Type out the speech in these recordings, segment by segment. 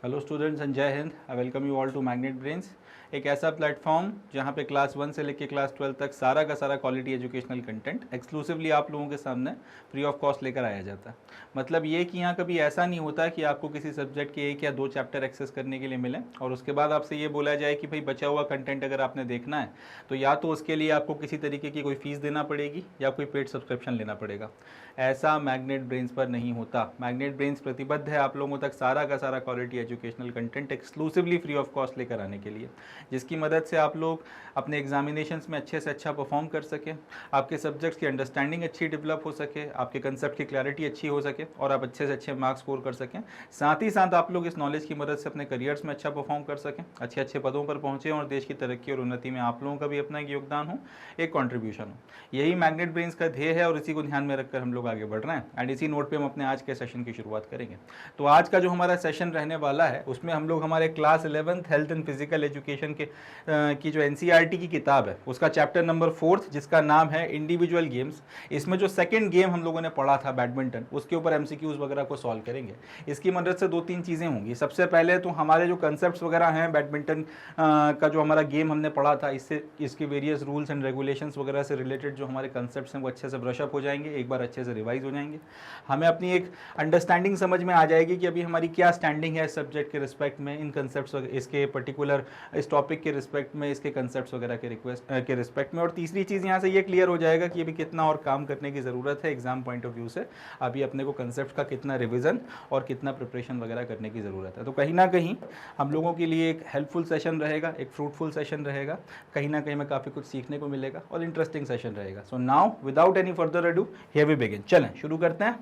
Hello students and जय हिंद। I welcome you all to Magnet Brains, एक ऐसा प्लेटफॉर्म जहाँ पे क्लास 1 से लेकर क्लास 12 तक सारा का सारा क्वालिटी एजुकेशनल कंटेंट एक्सक्लूसिवली आप लोगों के सामने फ्री ऑफ कॉस्ट लेकर आया जाता है। मतलब ये कि यहाँ कभी ऐसा नहीं होता कि आपको किसी सब्जेक्ट के 1 या 2 चैप्टर एक्सेस करने के लिए मिले और उसके बाद आपसे ये बोला जाए कि भाई बचा हुआ कंटेंट अगर आपने देखना है तो या तो उसके लिए आपको किसी तरीके की कोई फीस देना पड़ेगी या कोई पेड सब्सक्रिप्शन लेना पड़ेगा। ऐसा मैग्नेट ब्रेन्स पर नहीं होता। मैग्नेट ब्रेन्स प्रतिबद्ध है आप लोगों तक सारा का सारा quality educational content exclusively free of cost लेकर आने के लिए, जिसकी मदद से आप लोग अपने एग्जामिनेशंस में अच्छे से अच्छा परफॉर्म कर सकें, आपके सब्जेक्ट्स की अंडरस्टैंडिंग अच्छी डेवलप हो सके, आपके कंसेप्ट की क्लैरिटी अच्छी हो सके और आप अच्छे से अच्छे मार्क्स स्कोर कर सकें। साथ ही साथ आप लोग इस नॉलेज की मदद से अपने करियर्स में अच्छा परफॉर्म कर सकें, अच्छे अच्छे पदों पर पहुँचें और देश की तरक्की और उन्नति में आप लोगों का भी अपना एक योगदान हो, एक कॉन्ट्रीब्यूशन हो। यही मैग्नेट ब्रेन्स का ध्येय है और इसी को ध्यान में रखकर हम लोग आगे बढ़ रहे हैं एंड इसी नोट पे हम अपने आज के सेशन की शुरुआत करेंगे। तो आज का जो हमारा सेशन रहने वाला है उसमें हम लोग हमारे class 11th health and physical education के की जो एनसीईआरटी की किताब है उसका चैप्टर नंबर 4 जिसका नाम है इंडिविजुअल गेम्स, इसमें जो सेकंड गेम हम लोगों ने पढ़ा था बैडमिंटन, उसके ऊपर एमसीक्यूज वगैरह को सॉल्व करेंगे। इसकी मदद से 2-3 चीज़ें होंगी। सबसे पहले तो हमारे जो कंसेप्ट वगैरह हैं बैडमिंटन का जो हमारा गेम हमने पढ़ा था, इससे इसके वेरियस रूल्स एंड रेगुलेशंस वगैरह से रिलेटेड जो हमारे कंसेप्ट हैं वो अच्छे से ब्रशअप हो जाएंगे, एक बार अच्छे से रिवाइज हो जाएंगे। हमें अपनी एक अंडरस्टैंडिंग समझ में आ जाएगी कि अभी हमारी क्या स्टैंडिंग है इस सब्जेक्ट के रिस्पेक्ट में, इन कंसेप्ट्स इसके पर्टिकुलर इस टॉपिक के रिस्पेक्ट में, इसके कंसेप्ट्स वगैरह के रिस्पेक्ट में। और तीसरी चीज़ यहाँ से ये क्लियर हो जाएगा कि अभी कितना और काम करने की ज़रूरत है एग्जाम पॉइंट ऑफ व्यू से, अभी अपने को कंसेप्ट का कितना रिविजन और कितना प्रिपरेशन वगैरह करने की ज़रूरत है। तो कहीं ना कहीं हम लोगों के लिए एक हेल्पफुल सेशन रहेगा, एक फ्रूटफुल सेशन रहेगा, कहीं ना कहीं में काफ़ी कुछ सीखने को मिलेगा और इंटरेस्टिंग सेशन रहेगा। So now without any further ado here we begin. चलें शुरू करते हैं।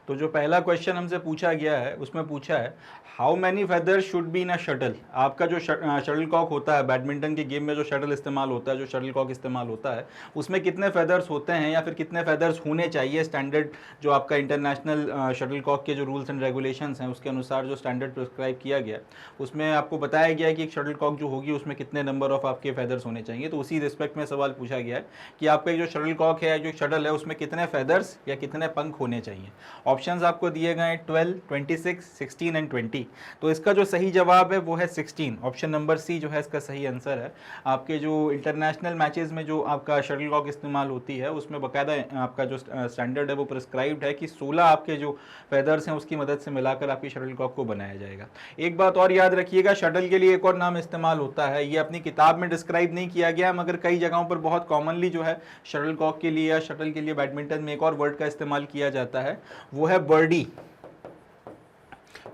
तो जो पहला क्वेश्चन हमसे पूछा गया है उसमें पूछा है how many feathers should be in a shuttle. आपका जो शटल कॉक होता है बैडमिंटन के गेम में, जो शटल इस्तेमाल होता है, जो शटल कॉक इस्तेमाल होता है, उसमें कितने फेदर्स होते हैं या फिर कितने फेदर्स होने चाहिए स्टैंडर्ड जो आपका इंटरनेशनल शटल कॉक के जो रूल्स एंड रेगुलेशंस हैं उसके अनुसार जो स्टैंडर्ड प्रिस्क्राइब किया गया उसमें आपको बताया गया है कि एक शटल कॉक जो होगी उसमें कितने नंबर ऑफ आपके फेदर्स होने चाहिए। तो उसी रिस्पेक्ट में सवाल पूछा गया है कि आपका जो शटल कॉक है, जो शटल है, उसमें कितने फेदर्स या कितने पंख होने चाहिए। ऑप्शंस आपको दिए गए 12, 26, 16 एंड 20। तो इसका जो सही जवाब है वो है 16। ऑप्शन नंबर सी जो है इसका सही आंसर है। आपके जो इंटरनेशनल मैचेस में जो आपका शटल कॉक इस्तेमाल होती है उसमें बाकायदा आपका जो स्टैंडर्ड है वो प्रिस्क्राइब्ड है कि 16 आपके जो फेदर्स हैं उसकी मदद से मिलाकर आपकी शटल कॉक को बनाया जाएगा। एक बात और याद रखिएगा, शटल के लिए एक और नाम इस्तेमाल होता है, ये अपनी किताब में डिस्क्राइब नहीं किया गया मगर कई जगहों पर बहुत कॉमनली जो है शटल कॉक के लिए या शटल के लिए बैडमिंटन में एक और वर्ड का इस्तेमाल किया जाता है, वो है बर्डी।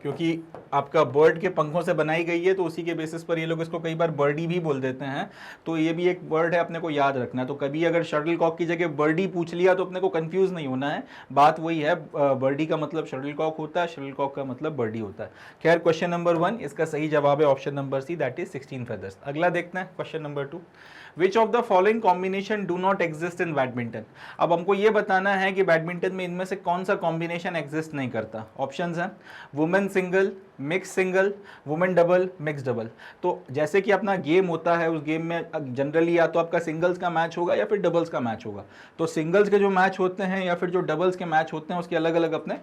क्योंकि आपका बर्ड के पंखों से बनाई गई है तो उसी के बेसिस पर ये लोग इसको कई बार बर्डी भी बोल देते हैं। तो ये भी एक वर्ड है, अपने को याद रखना है। तो कभी अगर शटल कॉक की जगह बर्डी पूछ लिया तो अपने को कंफ्यूज नहीं होना है, बात वही है, बर्डी का मतलब शटल कॉक होता है, शटल कॉक का मतलब बर्डी होता है। खैर क्वेश्चन नंबर 1 इसका सही जवाब है option number C, that is 16 feathers. अगला देखते हैं question number 2। Which of the following combination do not exist in badminton. अब हमको ये बताना है कि बैडमिंटन में इनमें से कौन सा कॉम्बिनेशन एग्जिस्ट नहीं करता। ऑप्शंस हैं women single, mix single, women double, mix double. तो जैसे कि अपना गेम होता है उस गेम में जनरली या तो आपका सिंगल्स का मैच होगा या फिर डबल्स का मैच होगा। तो सिंगल्स के जो मैच होते हैं या फिर जो डबल्स के मैच होते हैं उसके अलग अलग अपने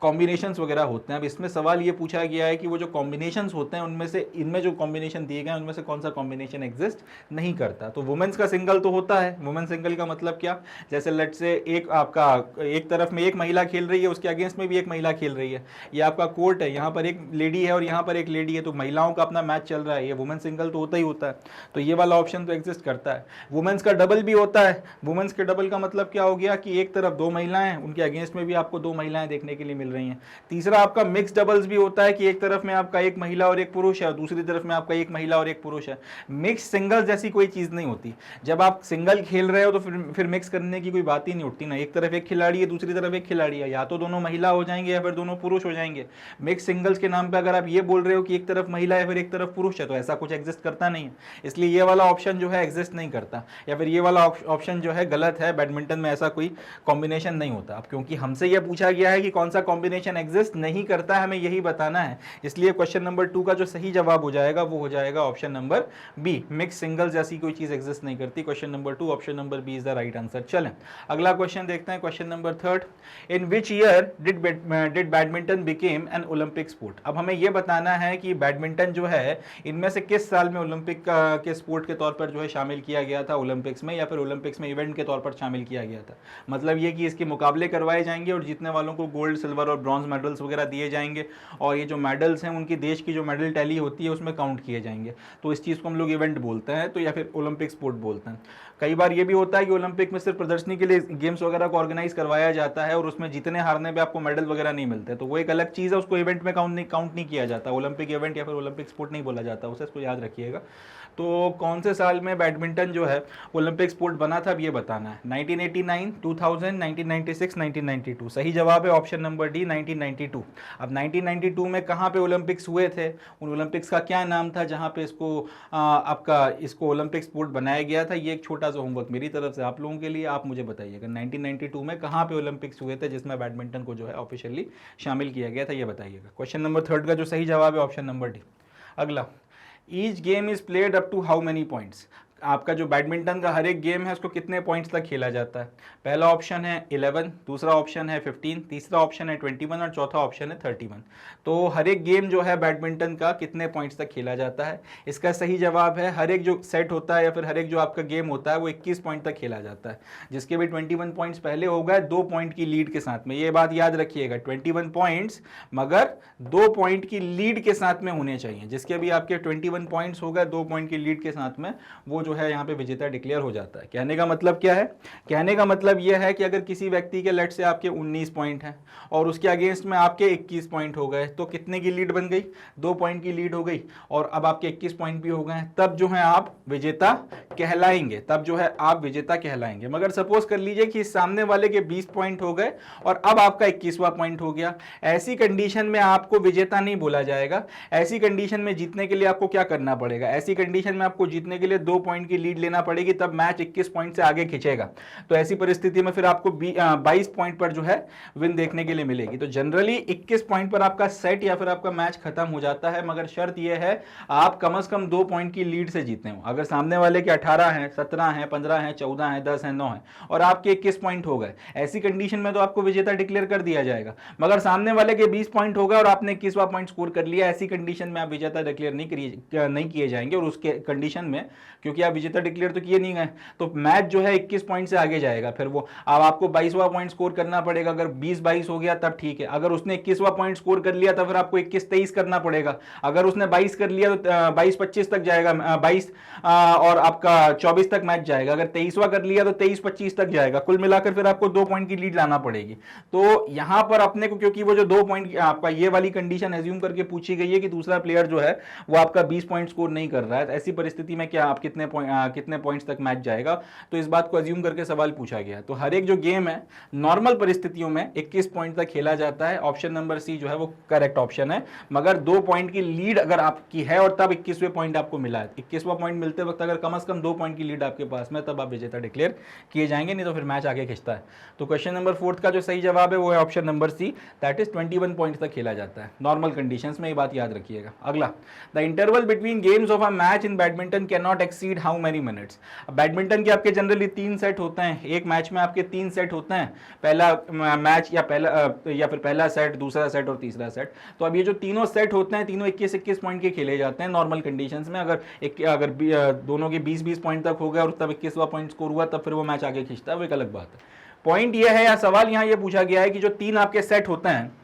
कॉम्बिनेशंस वगैरह होते हैं। अब इसमें सवाल ये पूछा गया है कि वो जो कॉम्बिनेशंस होते हैं उनमें से, इनमें जो कॉम्बिनेशन दिए गए हैं उनमें से कौन सा कॉम्बिनेशन एग्जिस्ट नहीं करता। तो वुमेन्स का सिंगल तो होता है। वुमेन सिंगल का मतलब क्या, जैसे लेट से एक आपका एक तरफ में एक महिला खेल रही है, उसके अगेंस्ट में भी एक महिला खेल रही है, ये आपका कोर्ट है, यहाँ पर एक लेडी है और यहाँ पर एक लेडी है, तो महिलाओं का अपना मैच चल रहा है, ये वुमेन सिंगल तो होता ही होता है। तो ये वाला ऑप्शन तो एग्जिस्ट करता है। वुमेन्स का डबल भी होता है। वुमेन्स के डबल का मतलब क्या हो गया कि एक तरफ 2 महिलाएं, उनके अगेंस्ट में भी आपको 2 महिलाएं देखने के लिए मिल रही हैं। तीसरा आपका मिक्स डबल्स भी होता है कि एक तरफ में आपका एक महिला और एक पुरुष है और दूसरी तरफ में आपका एक महिला और एक पुरुष है। मिक्स सिंगल्स जैसी कोई चीज नहीं होती। जब आप सिंगल खेल रहे हो तो फिर मिक्स करने की कोई बात ही नहीं उठती ना, एक तरफ एक खिलाड़ी है दूसरी तरफ एक खिलाड़ी है, या तो दोनों महिला हो जाएंगे या फिर दोनों पुरुष हो जाएंगे। मिक्स सिंगल्स के नाम पे अगर आप ये बोल रहे हो कि एक तरफ महिला है फिर एक तरफ पुरुष है तो ऐसा कुछ एग्जिस्ट करता नहीं है, इसलिए ये वाला ऑप्शन जो है एग्जिस्ट नहीं करता, या फिर ये वाला ऑप्शन जो है गलत है। बैडमिंटन में ऐसा कोई कॉम्बिनेशन नहीं होता। अब क्योंकि हमसे यह पूछा गया है कि कौन सा कॉम्बिनेशन एग्जिस्ट नहीं करता है, हमें यही बताना है। इसलिए क्वेश्चन नंबर 2 का जो सही जवाब हो जाएगा वो हो जाएगा option number B, mix singles जैसी कोई चीज एग्जिस्ट नहीं करती। Question number 2 option number B is the right answer. चलें अगला क्वेश्चन देखते हैं, question number 3, in which year did badminton became an Olympic sport. अब हमें यह बताना है कि बैडमिंटन जो है इनमें से किस साल में ओलंपिक के स्पोर्ट के तौर पर जो है शामिल किया गया था ओलंपिक्स में, या फिर ओलंपिक्स में इवेंट के तौर पर शामिल किया गया था। मतलब ये कि इसके मुकाबले करवाए जाएंगे और जीतने वालों को गोल्ड, सिल्वर और ब्रॉन्ज मेडल्स वगैरह दिए जाएंगे, और ये जो मेडल्स हैं उनकी देश की जो मेडल टैली होती है उसमें काउंट किए जाएंगे। तो इस चीज़ को हम लोग इवेंट बोलते हैं, तो या फिर ओलंपिक स्पोर्ट बोलते हैं। कई बार ये भी होता है कि ओलंपिक में सिर्फ प्रदर्शनी के लिए गेम्स वगैरह को ऑर्गेनाइज करवाया जाता है और उसमें जीतने हारने पे आपको मेडल वगैरह नहीं मिलते, तो वो एक अलग चीज़ है, उसको इवेंट में काउंट नहीं किया जाता। ओलंपिक इवेंट या फिर ओलंपिक स्पोर्ट नहीं बोला जाता उसे, इसको याद रखिएगा। तो कौन से साल में बैडमिंटन जो है ओलंपिक स्पोर्ट बना था अब ये बताना है। 1989, 2000, 1996, 1992। सही जवाब है ऑप्शन नंबर डी, 1992। अब 1992 में कहाँ पे ओलंपिक्स हुए थे, उन ओलंपिक्स का क्या नाम था जहाँ पे इसको ओलंपिक स्पोर्ट बनाया गया था। ये एक छोटा सा होमवर्क मेरी तरफ से आप लोगों के लिए, आप मुझे बताइएगा 1992 में कहाँ पे ओलंपिक्स हुए थे जिसमें बैडमिंटन को जो है ऑफिशियली शामिल किया गया था, ये बताइएगा। क्वेश्चन नंबर 3 का जो सही जवाब है ऑप्शन नंबर डी। अगला, each game is played up to how many points. आपका जो बैडमिंटन का हर एक गेम है उसको कितने पॉइंट्स तक खेला जाता है। पहला ऑप्शन है 11, दूसरा ऑप्शन है 15, तीसरा ऑप्शन है 21 और चौथा ऑप्शन है 31। तो हर एक गेम जो है बैडमिंटन का कितने पॉइंट्स तक खेला जाता है, इसका सही जवाब है हर एक जो सेट होता है या फिर हर एक जो आपका गेम होता है वो 21 पॉइंट तक खेला जाता है, जिसके भी 21 पॉइंट्स पहले हो गए 2 पॉइंट की लीड के साथ में। ये बात याद रखिएगा, 21 पॉइंट्स मगर 2 पॉइंट की लीड के साथ में होने चाहिए। जिसके भी आपके 21 पॉइंट्स हो गए 2 पॉइंट की लीड के साथ में, वो जो है यहाँ पे विजेता डिक्लेयर हो जाता है। कहने का मतलब क्या है, कहने का मतलब यह है कि अगर किसी व्यक्ति के लेट से आपके 19 पॉइंट हैं और उसके अगेंस्ट में आपके 21 पॉइंट हो गए, तो कितने की लीड बन गई, 2 पॉइंट की लीड हो गई, और अब आपके 21 पॉइंट भी हो गए, तब जो है आप विजेता कहलाएंगे, तब जो है आप विजेता कहलाएंगे। मगर सपोज कर लीजिए कि सामने वाले के 20 पॉइंट हो गए और अब आपका 21वां पॉइंट हो गया, ऐसी कंडीशन में आपको विजेता नहीं बोला जाएगा। ऐसी कंडीशन में जीतने के लिए आपको क्या करना पड़ेगा, ऐसी कंडीशन में आपको जीतने के लिए 2 पॉइंट की लीड लेना पड़ेगी, तब मैच 21 पॉइंट से आगे खींचेगा। तो ऐसी परिस्थिति में फिर आपको 22 पॉइंट पर जो है विन देखने के लिए मिलेगी। तो जनरली 21 पॉइंट पर आपका सेट या फिर आपका मैच खत्म हो जाता है, मगर शर्त यह है आप कम से कम 2 पॉइंट की लीड से जीते हो। अगर सामने वाले के 18 हैं, 17 हैं, 15 हैं, 14 हैं, 10 हैं, 9 हैं और आपके 21 पॉइंट हो गए, ऐसी कंडीशन में तो आपको विजेता डिक्लेयर कर दिया जाएगा। मगर सामने वाले के 20 पॉइंट हो गए और आपने 21वां पॉइंट स्कोर कर लिया, ऐसी कंडीशन में आप विजेता डिक्लेयर नहीं किए जाएंगे। और उसके कंडीशन में क्योंकि आप विजेता डिक्लेयर तो किए नहीं गए, तो मैच जो है 21 पॉइंट से आगे जाएगा। फिर वो अब आपको 22वां पॉइंट स्कोर करना पड़ेगा। अगर 20-22 हो गया तब ठीक है, अगर उसने 21वां पॉइंट स्कोर कर लिया तो फिर आपको 21-23 करना पड़ेगा। अगर उसने 22 कर लिया तो 22-25 तक जाएगा, 22 और आपका 24 तक मैच जाएगा। अगर 23वां कर लिया तो 23-25 तक जाएगा। कुल मिलाकर फिर आपको 2 पॉइंट की लीड लाना पड़ेगी। तो यहां पर अपने को, क्योंकि वो जो 2 पॉइंट आपका ये वाली कंडीशन एज्यूम करके पूछी गई है कि दूसरा प्लेयर जो है वो आपका 20 पॉइंट स्कोर नहीं कर रहा है, ऐसी परिस्थिति में क्या आप कितने पॉइंट्स तक मैच जाएगा, तो इस बात को अज्यूम करके सवाल पूछा गया। तो हर एक जो गेम है नॉर्मल परिस्थितियों में 21 पॉइंट तक खेला जाता है। ऑप्शन नंबर सी जो है वो करेक्ट ऑप्शन है। मगर 2 पॉइंट की लीड अगर आपकी है और तब 21वें पॉइंट आपको मिला है, 21वां पॉइंट मिलते वक्त अगर कम से कम 2 पॉइंट की लीड आपके पास में, तब आप विजेता डिक्लेयर किए जाएंगे, नहीं तो फिर मैच आगे खिंचता है। तो क्वेश्चन नंबर 4 का जो सही जवाब है वो है option number C, that is 21 point तक खेला जाता है नॉर्मल कंडीशंस में। ये बात याद रखिएगा। अगला, the interval between games of a match in badminton can not exceed how many minutes. Badminton के आपके जनरली 3 सेट होते हैं, एक मैच में आपके 3 सेट होते हैं, पहला मैच या फिर पहला सेट, दूसरा सेट और तीसरा सेट। तो अब ये जो तीनों सेट होते हैं तीनों 21-21 पॉइंट के खेले जाते हैं नॉर्मल कंडीशंस में। अगर दोनों के 20-20 पॉइंट तक हो गया और तब 21वां पॉइंट स्कोर हुआ, तब फिर वो मैच आगे खींचता है, वो एक अलग बात है। पॉइंट ये है या सवाल यहाँ ये पूछा गया है कि जो 3 आपके सेट होते हैं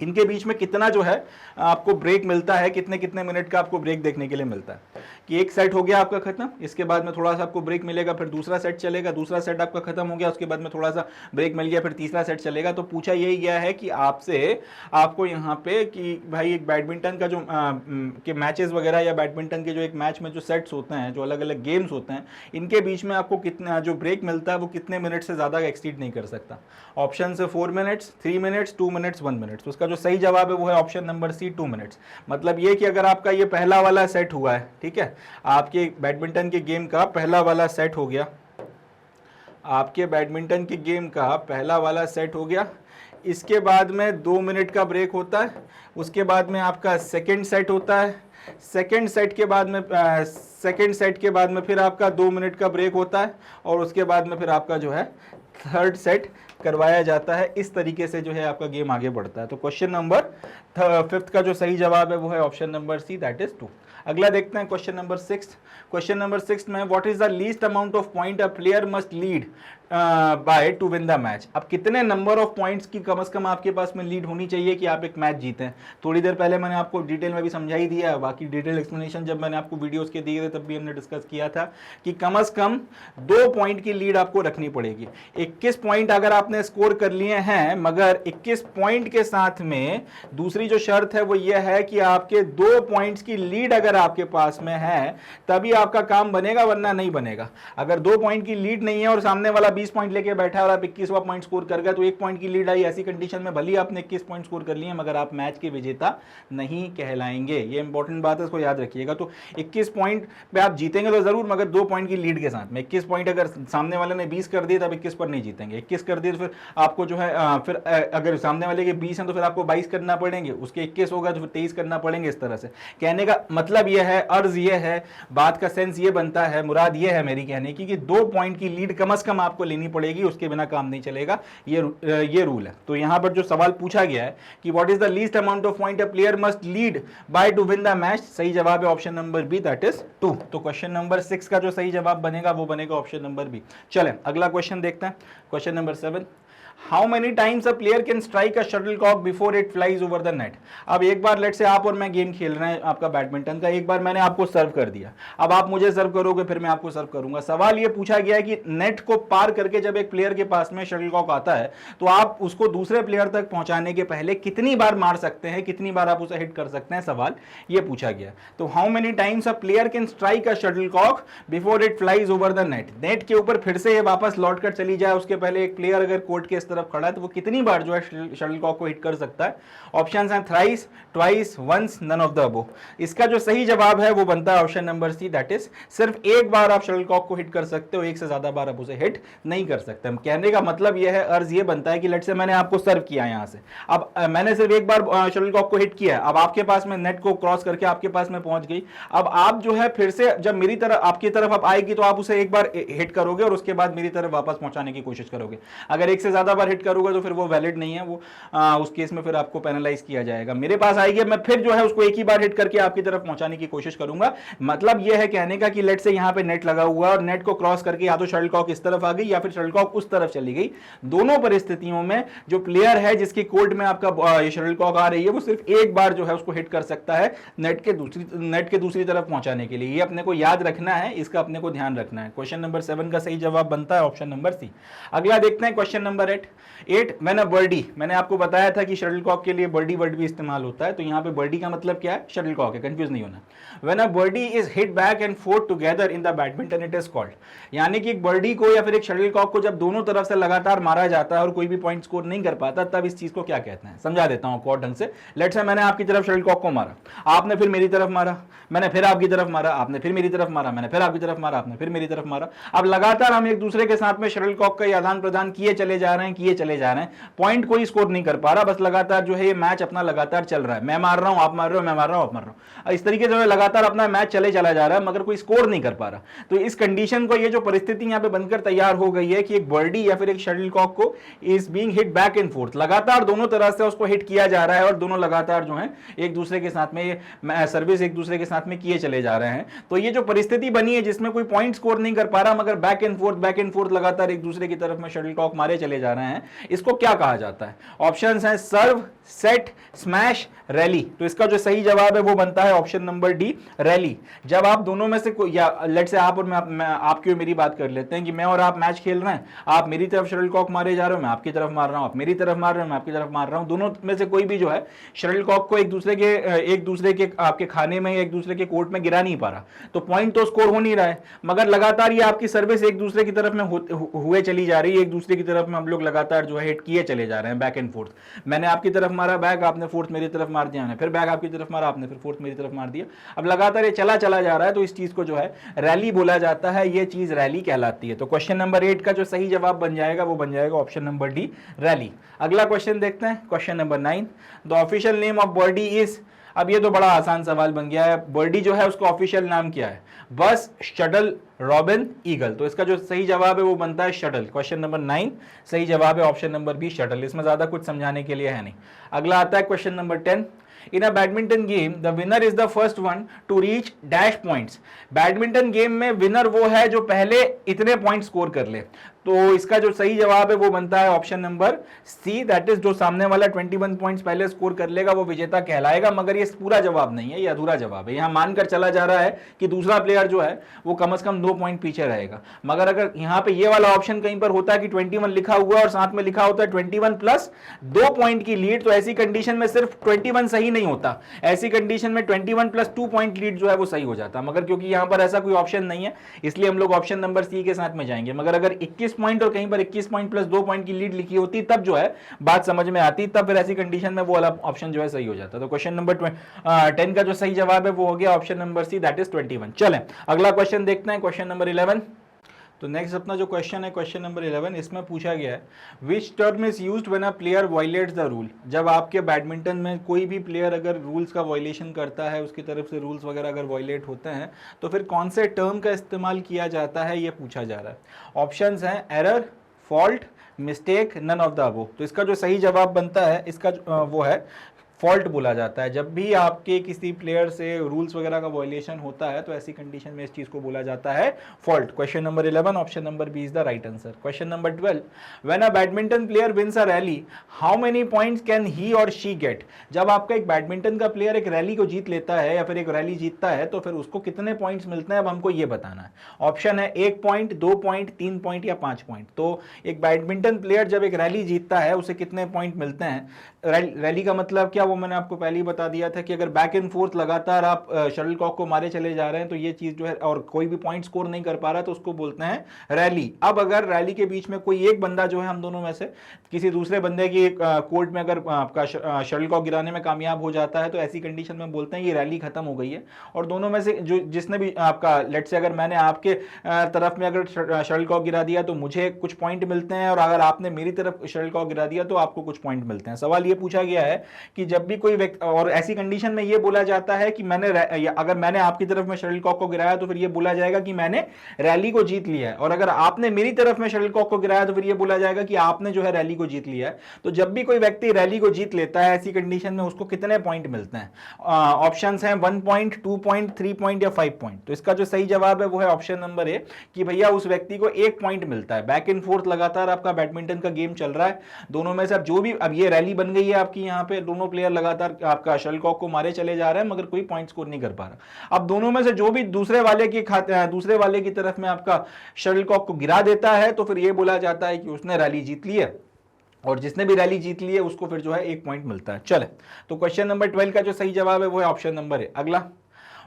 इनके बीच में कितना जो है आपको ब्रेक मिलता है, कितने कितने मिनट का आपको ब्रेक देखने के लिए मिलता है। कि एक सेट हो गया आपका खत्म, इसके बाद में थोड़ा सा आपको ब्रेक मिलेगा, फिर दूसरा सेट चलेगा, दूसरा सेट आपका खत्म हो गया, उसके बाद में थोड़ा सा ब्रेक मिल गया, फिर तीसरा सेट चलेगा। तो पूछा यही गया है कि आपको यहाँ पे कि भाई एक बैडमिंटन का जो के मैचेस वगैरह या बैडमिंटन के जो एक मैच में जो सेट्स होते हैं, जो अलग अलग गेम्स होते हैं, इनके बीच में आपको कितना जो ब्रेक मिलता है वो कितने मिनट से ज़्यादा एक्सीड नहीं कर सकता। ऑप्शन से 4 मिनट्स, 3 मिनट्स, 2 मिनट्स, 1 मिनट। उसका जो सही जवाब है वो है ऑप्शन नंबर सी, 2 मिनट्स। मतलब ये कि अगर आपका ये पहला वाला सेट हुआ है, ठीक है, आपके बैडमिंटन के गेम का पहला वाला सेट हो गया, आपके बैडमिंटन के गेम का पहला वाला सेट हो गया, इसके बाद में 2 मिनट का ब्रेक होता है, उसके बाद में आपका सेकंड सेट होता है, सेकंड सेट के बाद में फिर आपका 2 मिनट का ब्रेक होता है और उसके बाद में फिर आपका जो है थर्ड सेट करवाया जाता है। इस तरीके से जो है आपका गेम आगे बढ़ता है। तो क्वेश्चन नंबर 5 का जो सही जवाब है वो है option number C, that is 2। अगला देखते हैं क्वेश्चन नंबर 6। क्वेश्चन नंबर 6 में what is the least amount of point a player must lead by two to win match. अब कितने नंबर ऑफ पॉइंट्स की कम से कम आपके पास में लीड होनी चाहिए कि आप एक मैच जीतें। थोड़ी देर पहले मैंने आपको डिटेल में भी समझा ही दिया है, बाकी डिटेल एक्सप्लेनेशन जब मैंने आपको वीडियोस के दिए थे तब भी हमने डिस्कस किया था कि कम से कम 2 पॉइंट की लीड आपको रखनी पड़ेगी। 21 पॉइंट अगर आपने स्कोर कर लिए हैं, मगर 21 पॉइंट के साथ में दूसरी जो शर्त है वो ये है कि आपके 2 पॉइंट्स की लीड अगर आपके पास में है तभी आपका काम बनेगा, वरना नहीं बनेगा। अगर 2 पॉइंट की लीड नहीं है और सामने वाला 20 पॉइंट लेके बैठा है और आप 21वां पॉइंट स्कोर कर गए तो 1 पॉइंट की लीड आई, ऐसी कंडीशन में भले आपने 21 पॉइंट स्कोर कर लिए मगर आप मैच के विजेता नहीं कहलाएंगे। ये इंपॉर्टेंट बात है, इसको याद रखिएगा। तो 21 पॉइंट पे आप जीतेंगे तो जरूर, मगर 2 पॉइंट की लीड के साथ में। 21 पॉइंट अगर सामने वाले ने 20 कर दिए तब 21 पर नहीं जीतेंगे। 21 कर दिए तो फिर आपको जो है फिर अगर सामने वाले के 20 हैं तो फिर आपको 22 करना पड़ेंगे, उसके 21 होगा तो फिर 23 करना पड़ेंगे। इस तरह से कहने का मतलब यह है, अर्ज ये है, बात का सेंस ये बनता है, मुराद ये है मेरी कहने की कि 2 पॉइंट की लीड कम से कम आपको लेनी पड़ेगी, उसके बिना काम नहीं चलेगा। ये रूल है। तो यहां पर जो सवाल पूछा गया है कि what is the least amount of point a player must lead by two to win मैच, सही जवाब है option number B, that is 2। तो क्वेश्चन नंबर 6 का जो सही जवाब बनेगा वो बनेगा ऑप्शन नंबर बी। चलें अगला क्वेश्चन देखते हैं, question number 7। How many times a player can strike a shuttlecock before it flies over the net. अब एक बार लेट से आप और मैं गेम खेल रहे हैं आपका बैडमिंटन का, एक बार मैंने आपको सर्व कर दिया, अब आप मुझे सर्व करोगे, फिर मैं आपको सर्व करूंगा। सवाल ये पूछा गया है कि नेट को पार करके जब एक प्लेयर के पास में शटलकॉक आता है तो आप उसको दूसरे प्लेयर तक पहुंचाने के पहले कितनी बार मार सकते हैं, कितनी बार आप उसे हिट कर सकते हैं, सवाल ये पूछा गया। तो how many times a player can strike a shuttlecock before it flies over the net. Net के ऊपर फिर से ये वापस लौट कर चली जाए, उसके पहले एक प्लेयर अगर कोर्ट के इस तरफ खड़ा है तो वो कितनी बार जो है शटलकॉक को हिट कर सकता है। ऑप्शंस हैं thrice, twice, once, none of the above. इसका जो सही जवाब है वो बनता है option number C, that is सिर्फ एक बार आप शटलकॉक को हिट कर सकते हो, एक से ज्यादा बार आप उसे हिट नहीं कर सकते। कहने का मतलब यह है, अर्ज ये बनता है कि लेट से मैंने आपको सर्व किया यहां से, अब मैंने सिर्फ एक बार शटलकॉक को हिट किया, अब आपके पास में नेट को क्रॉस करके आपके पास में पहुंच गई। अब आप जो है फिर से जब मेरी तरफ आपकी तरफ आप आएगी तो आप उसे एक बार हिट करोगे और उसके बाद मेरी तरफ वापस पहुंचाने की कोशिश करोगे। अगर एक से ज्यादा बार हिट करोगे तो फिर वो वैलिड नहीं है, वो उस केस में फिर आपको पेनलाइज किया जाएगा। मेरे पास आएगी, मैं फिर जो है उसको एक ही बार हिट करके आपकी तरफ पहुंचाने की कोशिश करूंगा। मतलब यह है कहने का कि लेट से यहां पे नेट लगा हुआ और नेट को क्रॉस करके या तो शटलकॉक इस तरफ आ गई या फिर शटलकॉक उस तरफ चली गई। दोनों परिस्थितियों में जो प्लेयर है जिसकी कोर्ट में आपका शटलकॉक आ रही है वो सिर्फ एक बार जो है उसको हिट कर सकता है नेट के दूसरी तरफ पहुंचाने के लिए। ये अपने को याद रखना है, इसका अपने को ध्यान रखना है। क्वेश्चन नंबर 7 का सही जवाब बनता है ऑप्शन नंबर सी। अगला देखते हैं question number 8। When a birdie, मैंने आपको बताया था कि शटलकॉक के लिए बर्डी वर्ड भी इस्तेमाल होता है, तो यहां पे बर्डी का मतलब क्या है, शटलकॉक है, कंफ्यूज नहीं होना। When a birdie is hit back and forth together in the badminton it is called. यानी कि एक बर्डी को या फिर एक शटलकॉक को जब दोनों तरफ से लगातार मारा जाता है और कोई भी पॉइंट स्कोर नहीं कर पाता, तब इस चीज को क्या कहते हैं, समझा देता हूं और ढंग से। लेट्स से मैंने आपकी तरफ शटलकॉक को मारा, आपने फिर मेरी तरफ मारा, मैंने फिर आपकी तरफ मारा, आपने फिर मेरी तरफ मारा, मैंने फिर आपकी तरफ मारा, आपने फिर मेरी तरफ मारा। अब लगातार हम एक दूसरे के साथ में शटलकॉक का आदान प्रदान किए चले जा रहे हैं, पॉइंट कोई स्कोर नहीं कर पा रहा, बस लगातार जो है ये मैच अपना लगातार चल रहा है। मैं मार रहा हूं, आप मार रहे हो, मैं मार रहा हूं, आप मार रहा हूं, इस तरीके से लगातार अपना मैच चला जा रहा है मगर कोई स्कोर नहीं कर पा रहा। तो इस कंडीशन को, ये जो परिस्थिति यहां पे बनकर तैयार हो गई है कि एक बर्डी या फिर एक शटलकॉक को is being hit back and fourth, लगातार दोनों तरह से उसको हिट किया जा रहा है और दोनों लगातार जो है एक दूसरे के साथ में सर्विस एक दूसरे के साथ में किए चले जा रहे हैं। तो ये जो परिस्थिति बनी है जिसमें कोई पॉइंट स्कोर नहीं कर पा रहा मगर बैक एंड फोर्थ लगातार एक दूसरे की तरफ में शटलकॉक मारे चले जा रहे हैं, इसको क्या कहा जाता है? ऑप्शंस हैं सर्व, सेट, स्मैश, रैली। तो इसका जो सही जवाब है वो बनता है ऑप्शन नंबर डी, रैली। जब आप दोनों में से कोई, या लेट से आप और मैं आपकी और मेरी बात कर लेते हैं कि मैं और आप मैच खेल रहे हैं, आप मेरी तरफ शटलकॉक मारे जा रहे हो, मैं आपकी तरफ मार रहा हूं, आप मेरी तरफ मार रहे हो, मैं आपकी तरफ मार रहा हूं, दोनों में से कोई भी जो है शटलकॉक को एक दूसरे के आपके खाने में, एक दूसरे के कोर्ट में गिरा नहीं पा रहा, तो पॉइंट तो स्कोर हो नहीं रहा है, मगर लगातार ये आपकी सर्विस एक दूसरे की तरफ में हुए चली जा रही है, एक दूसरे की तरफ में हम लोग लगातार जो है हिट किए चले जा रहे हैं बैक एंड फोर्थ। मैंने आपकी तरफ मारा बैक, आपने फोर्थ मेरी तरफ मार दिया, फिर बैक आपकी तरफ मारा आपने, फिर फोर्थ मेरी तरफ मार दिया। अब लगातार ये चला चला जा रहा है, तो इस चीज को जो है रैली बोला जाता है, ये चीज रैली कहलाती है। तो क्वेश्चन नंबर 8 का जो सही जवाब बन जाएगा वो बन जाएगा ऑप्शन नंबर डी, रैली। अगला क्वेश्चन देखते हैं, question number 9, the official name of birdie is. अब ये तो बड़ा आसान सवाल बन गया है, बर्डी जो है उसका ऑफिशियल नाम क्या है? बस, शटल, रॉबिन, ईगल। तो इसका जो सही जवाब है वो बनता है शटल। क्वेश्चन नंबर 9 सही जवाब है ऑप्शन नंबर बी, शटल। इसमें ज्यादा कुछ समझाने के लिए है नहीं। अगला आता है question number 10, in a badminton game the winner is the first one two reach dash points. Badminton game में विनर वो है जो पहले इतने पॉइंट स्कोर कर ले। तो इसका जो सही जवाब है वो बनता है option number C, that is जो सामने वाला 21 पॉइंट्स पहले स्कोर कर लेगा वो विजेता कहलाएगा। मगर ये पूरा जवाब नहीं है, ये अधूरा जवाब है। यहां मानकर चला जा रहा है कि दूसरा प्लेयर जो है वो कम से कम 2 पॉइंट पीछे रहेगा। मगर अगर यहां पे ये वाला ऑप्शन कहीं पर होता है कि 21 लिखा हुआ और साथ में लिखा होता है 21 प्लस 2 पॉइंट की लीड, तो ऐसी कंडीशन में सिर्फ 21 सही नहीं होता, ऐसी कंडीशन में 21 प्लस 2 पॉइंट लीड जो है वो सही हो जाता। मगर क्योंकि यहां पर ऐसा कोई ऑप्शन नहीं है, इसलिए हम लोग ऑप्शन नंबर सी के साथ में जाएंगे। मगर अगर 21 पॉइंट और कहीं पर 21 पॉइंट प्लस 2 पॉइंट की लीड लिखी होती तब जो है बात समझ में आती, तब फिर ऐसी कंडीशन में वो वाला ऑप्शन जो है सही हो जाता। तो क्वेश्चन नंबर 10 का जो सही जवाब है वो हो गया option number C, that is 21। चलें अगला क्वेश्चन देखते हैं, क्वेश्चन नंबर 11। तो नेक्स्ट अपना जो क्वेश्चन है क्वेश्चन नंबर 11, इसमें पूछा गया है which term is used when a player violets the rule. जब आपके बैडमिंटन में कोई भी प्लेयर अगर रूल्स का वायलेशन करता है, उसकी तरफ से रूल्स वगैरह अगर वायलेट होते हैं, तो फिर कौन से टर्म का इस्तेमाल किया जाता है, ये पूछा जा रहा है। ऑप्शंस हैं error, fault, mistake, none of the above. तो इसका जो सही जवाब बनता है इसका वो है फॉल्ट बोला जाता है। जब भी आपके किसी प्लेयर से रूल्स वगैरह का वायलेशन होता है तो ऐसी कंडीशन में इस चीज को बोला जाता है fault. Question number 11 option number B is the right answer. Question number 12, when a badminton player wins a rally how many points can he or she gate. जब आपका एक बैडमिंटन का प्लेयर एक रैली को जीत लेता है या फिर एक रैली जीतता है तो फिर उसको कितने पॉइंट्स मिलते हैं, अब हमको ये बताना है। ऑप्शन है 1 पॉइंट, 2 पॉइंट, 3 पॉइंट या 5 पॉइंट। तो एक बैडमिंटन प्लेयर जब एक रैली जीतता है उसे कितने पॉइंट मिलते हैं। रैली का मतलब क्या, वो मैंने आपको पहले ही बता दिया था कि अगर बैक एंड फोर्थ लगातार आप शटल कॉक को मारे चले जा रहे हैं तो ये चीज जो है, और कोई भी पॉइंट स्कोर नहीं कर पा रहा तो उसको बोलते हैं रैली। अब अगर रैली के बीच में कोई एक बंदा जो है हम दोनों में से किसी दूसरे बंदे की कोर्ट में अगर आपका शटल कॉक गिराने में कामयाब हो जाता है तो ऐसी कंडीशन में बोलते हैं ये रैली खत्म हो गई है। और दोनों में से जो जिसने भी आपका, लेट से अगर मैंने आपके तरफ में अगर शटल कॉक गिरा दिया तो मुझे कुछ पॉइंट मिलते हैं, और अगर आपने मेरी तरफ शटल कॉक गिरा दिया तो आपको कुछ पॉइंट मिलते हैं। सवाल ये पूछा गया है कि जब भी कोई व्यक्ति, और ऐसी कंडीशन में ये बोला जाता है कि अगर मैंने आपकी तरफ में शटल कॉक को गिराया तो फिर ये बोला जाएगा कि मैंने रैली को जीत लिया है, और अगर आपने मेरी तरफ में शटल कॉक को गिराया तो फिर ये बोला जाएगा कि आपने जो है रैली को जीत लिया है। तो जब भी कोई व्यक्ति रैली को जीत लेता है ऐसी कंडीशन में उसको कितने पॉइंट मिलते हैं। ऑप्शंस हैं 1 पॉइंट, 2 पॉइंट, 3 पॉइंट या 5 पॉइंट। तो इसका जो सही जवाब है वो है ऑप्शन नंबर ए, कि भैया उस व्यक्ति को 1 पॉइंट मिलता है। बैक एंड फोर्थ लगातार आपका बैडमिंटन का गेम चल रहा है, दोनों में से अब जो भी, अब ये रैली बन गई है आपकी, यहाँ पे दोनों प्लेयर लगातार आपका शटल कॉक को मारे चले जा रहे हैं मगर कोई पॉइंट स्कोर नहीं कर पा रहा। अब दोनों में से जो भी दूसरे वाले की तरफ में आपका शटल कॉक को गिरा देता है तो फिर ये बोला जाता है कि उसने रैली जीत ली है, और जिसने भी रैली जीत ली है उसको फिर जो है 1 पॉइंट मिलता है। चले, तो क्वेश्चन नंबर 12 का जो सही जवाब है वो है ऑप्शन नंबर ए। अगला,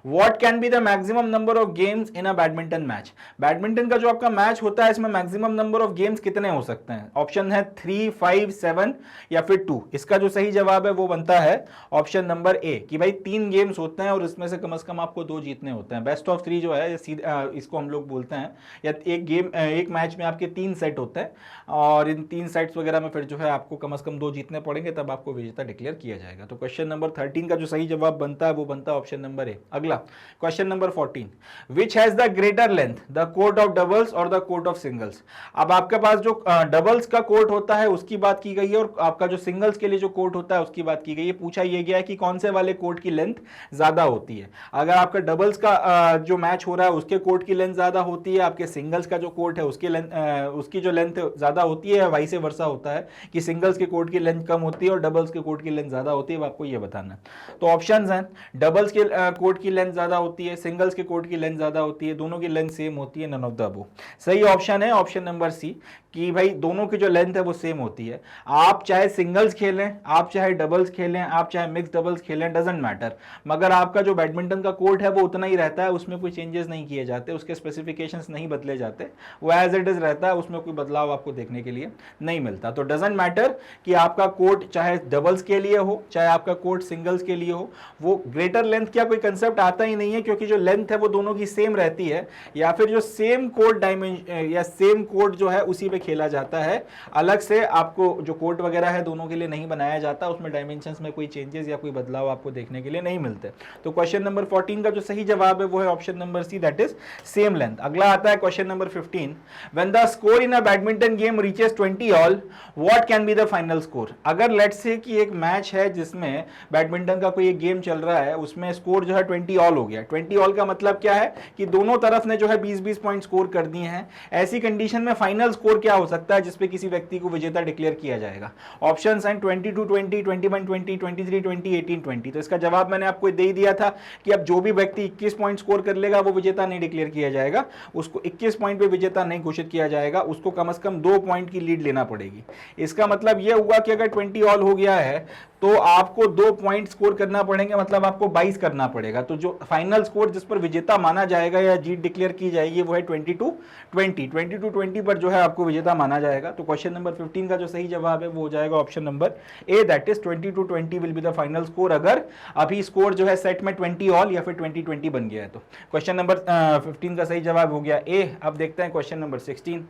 What can be the maximum number of games in a badminton match. Badminton का जो आपका मैच होता है इसमें मैक्सिमम नंबर ऑफ गेम्स कितने हो सकते हैं। ऑप्शन है 3, 5, 7 या फिर 2। इसका जो सही जवाब है वो बनता है ऑप्शन नंबर ए, कि भाई 3 गेम्स होते हैं और इसमें से कम आपको 2 जीतने होते हैं। बेस्ट ऑफ 3 जो है इसको हम लोग बोलते हैं, या एक मैच में आपके 3 सेट होते हैं और इन 3 सेट्स वगैरह में फिर जो है आपको कम से कम 2 जीतने पड़ेंगे, तब आपको विजेता डिक्लेयर किया जाएगा। तो क्वेश्चन नंबर 13 का जो सही जवाब बनता है वो बनता है ऑप्शन नंबर ए। अगला question number 14, which has the greater length, the court of doubles और द कोर्ट ऑफ सिंगल्स। अब आपके पास जो डबल्स का कोर्ट होता है उसकी बात की गई है, और आपका जो सिंगल्स के लिए जो कोर्ट होता है उसकी बात की गई है। पूछा यह गया है कि कौन से वाले कोर्ट की लेंथ ज्यादा होती है। अगर आपका डबल्स का जो मैच हो रहा है उसके कोर्ट की लेंथ ज्यादा होती है, आपके सिंगल्स का जो कोर्ट है उसकी जो लेंथ ज्यादा होती है, वाइस वर्सा होता है कि सिंगल्स के कोर्ट की लेंथ कम होती है और डबल्स के कोर्ट की लेंथ ज्यादा होती है, आपको यह बताना है। तो ऑप्शंस हैं, डबल्स के कोर्ट की लेंथ ज्यादा होती है, सिंगल्स के कोर्ट की लेंथ ज्यादा होती है, दोनों की लेंथ सेम होती है, नन ऑफ द अबव। सही ऑप्शन है ऑप्शन नंबर सी, कि भाई दोनों की जो लेंथ है वो सेम होती है। आप चाहे सिंगल्स खेलें, आप चाहे डबल्स खेलें, आप चाहे मिक्स डबल्स खेलें, डजेंट मैटर, मगर आपका जो बैडमिंटन का कोर्ट है वो उतना ही रहता है, उसमें कोई चेंजेस नहीं किए जाते, उसके स्पेसिफिकेशंस नहीं बदले जाते, वो एज इट इज रहता है, उसमें कोई बदलाव आपको देखने के लिए नहीं मिलता। तो डजेंट मैटर कि आपका कोर्ट चाहे डबल्स के लिए हो चाहे आपका कोर्ट सिंगल्स के लिए हो, वो ग्रेटर लेंथ क्या कोई कंसेप्ट आता ही नहीं है, क्योंकि जो लेंथ है वो दोनों की सेम रहती है, या फिर जो सेम कोर्ट डायमेंशन या सेम कोर्ट जो है उसी पे खेला जाता है। अलग से आपको जो कोर्ट वगैरह है दोनों के लिए नहीं बनाया जाता, उसमें डायमेंशंस में कोई चेंजेस या कोई बदलाव आपको देखने के लिए नहीं मिलते। तो क्वेश्चन नंबर 14 का जो सही जवाब है वो है option number C, that is same length. अगला आता है question number 15, when the score in a badminton game reaches 20 all, what can be the final score. अगर लेट्स से कि एक मैच है जिसमें बैडमिंटन का कोई एक गेम चल रहा है, उसमें स्कोर जो है 20 ऑल हो गया। 20 ऑल का मतलब क्या है कि दोनों तरफ ने जो है 20-20 पॉइंट स्कोर कर दिए हैं। ऐसी कंडीशन में फाइनल स्कोर क्या हो सकता है जिसपे किसी व्यक्ति को विजेता डिक्लेयर किया जाएगा। ऑप्शंस हैं 22-20, 21-20, 23-20, 18-20। तो इसका जवाब मैंने आपको दे दिया था कि अब जो भी व्यक्ति 21 पॉइंट स्कोर कर लेगा वो विजेता नहीं डिक्लेयर किया जाएगा, उसको 21 पॉइंट पे विजेता नहीं घोषित किया जाएगा, उसको कम से कम 2 पॉइंट की लीड लेना पड़ेगी। इसका मतलब यह हुआ कि अगर 20 ऑल हो गया है तो आपको 2 पॉइंट स्कोर करना पड़ेंगे, मतलब आपको 22 करना पड़ेगा। तो जो फाइनल स्कोर जिस पर विजेता माना जाएगा या जीत डिक्लेयर की जाएगी वो है 22-20 पर जो है आपको विजेता माना जाएगा। तो क्वेश्चन नंबर 15 का जो सही जवाब है वो हो जाएगा option number A, that is 22-20 will be the final score, अगर अभी स्कोर जो है सेट में 20 ऑल या फिर 20-20 बन गया है तो। क्वेश्चन नंबर 15 का सही जवाब हो गया ए। अब देखते हैं question number 16,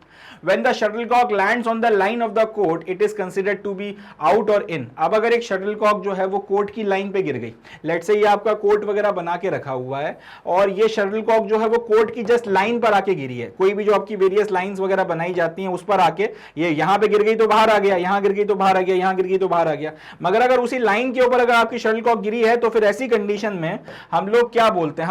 when the shuttlecock lands on the line of the court it is considered to be out और इन। अब अगर एक शटलकॉक जो है वो कोर्ट की लाइन पे गिर गई, लेट्स से ये आपका कोर्ट वगैरह बना के रखा हुआ है और ये शटलकॉक जो है वो कोर्ट की जस्ट लाइन पर आके गिरी है, कोई भी जो आपकी वेरियस लाइंस वगैरह बनाई जाती हैं उस पर आके ये यहां पे गिर गई तो बाहर आ गया, यहां गिर गई तो बाहर आ गया, यहां गिर गई तो बाहर आ गया। मगर अगर उसी लाइन के ऊपर अगर आपकी शटलकॉक गिरी है तो फिर ऐसी कंडीशन में हम लोग क्या बोलते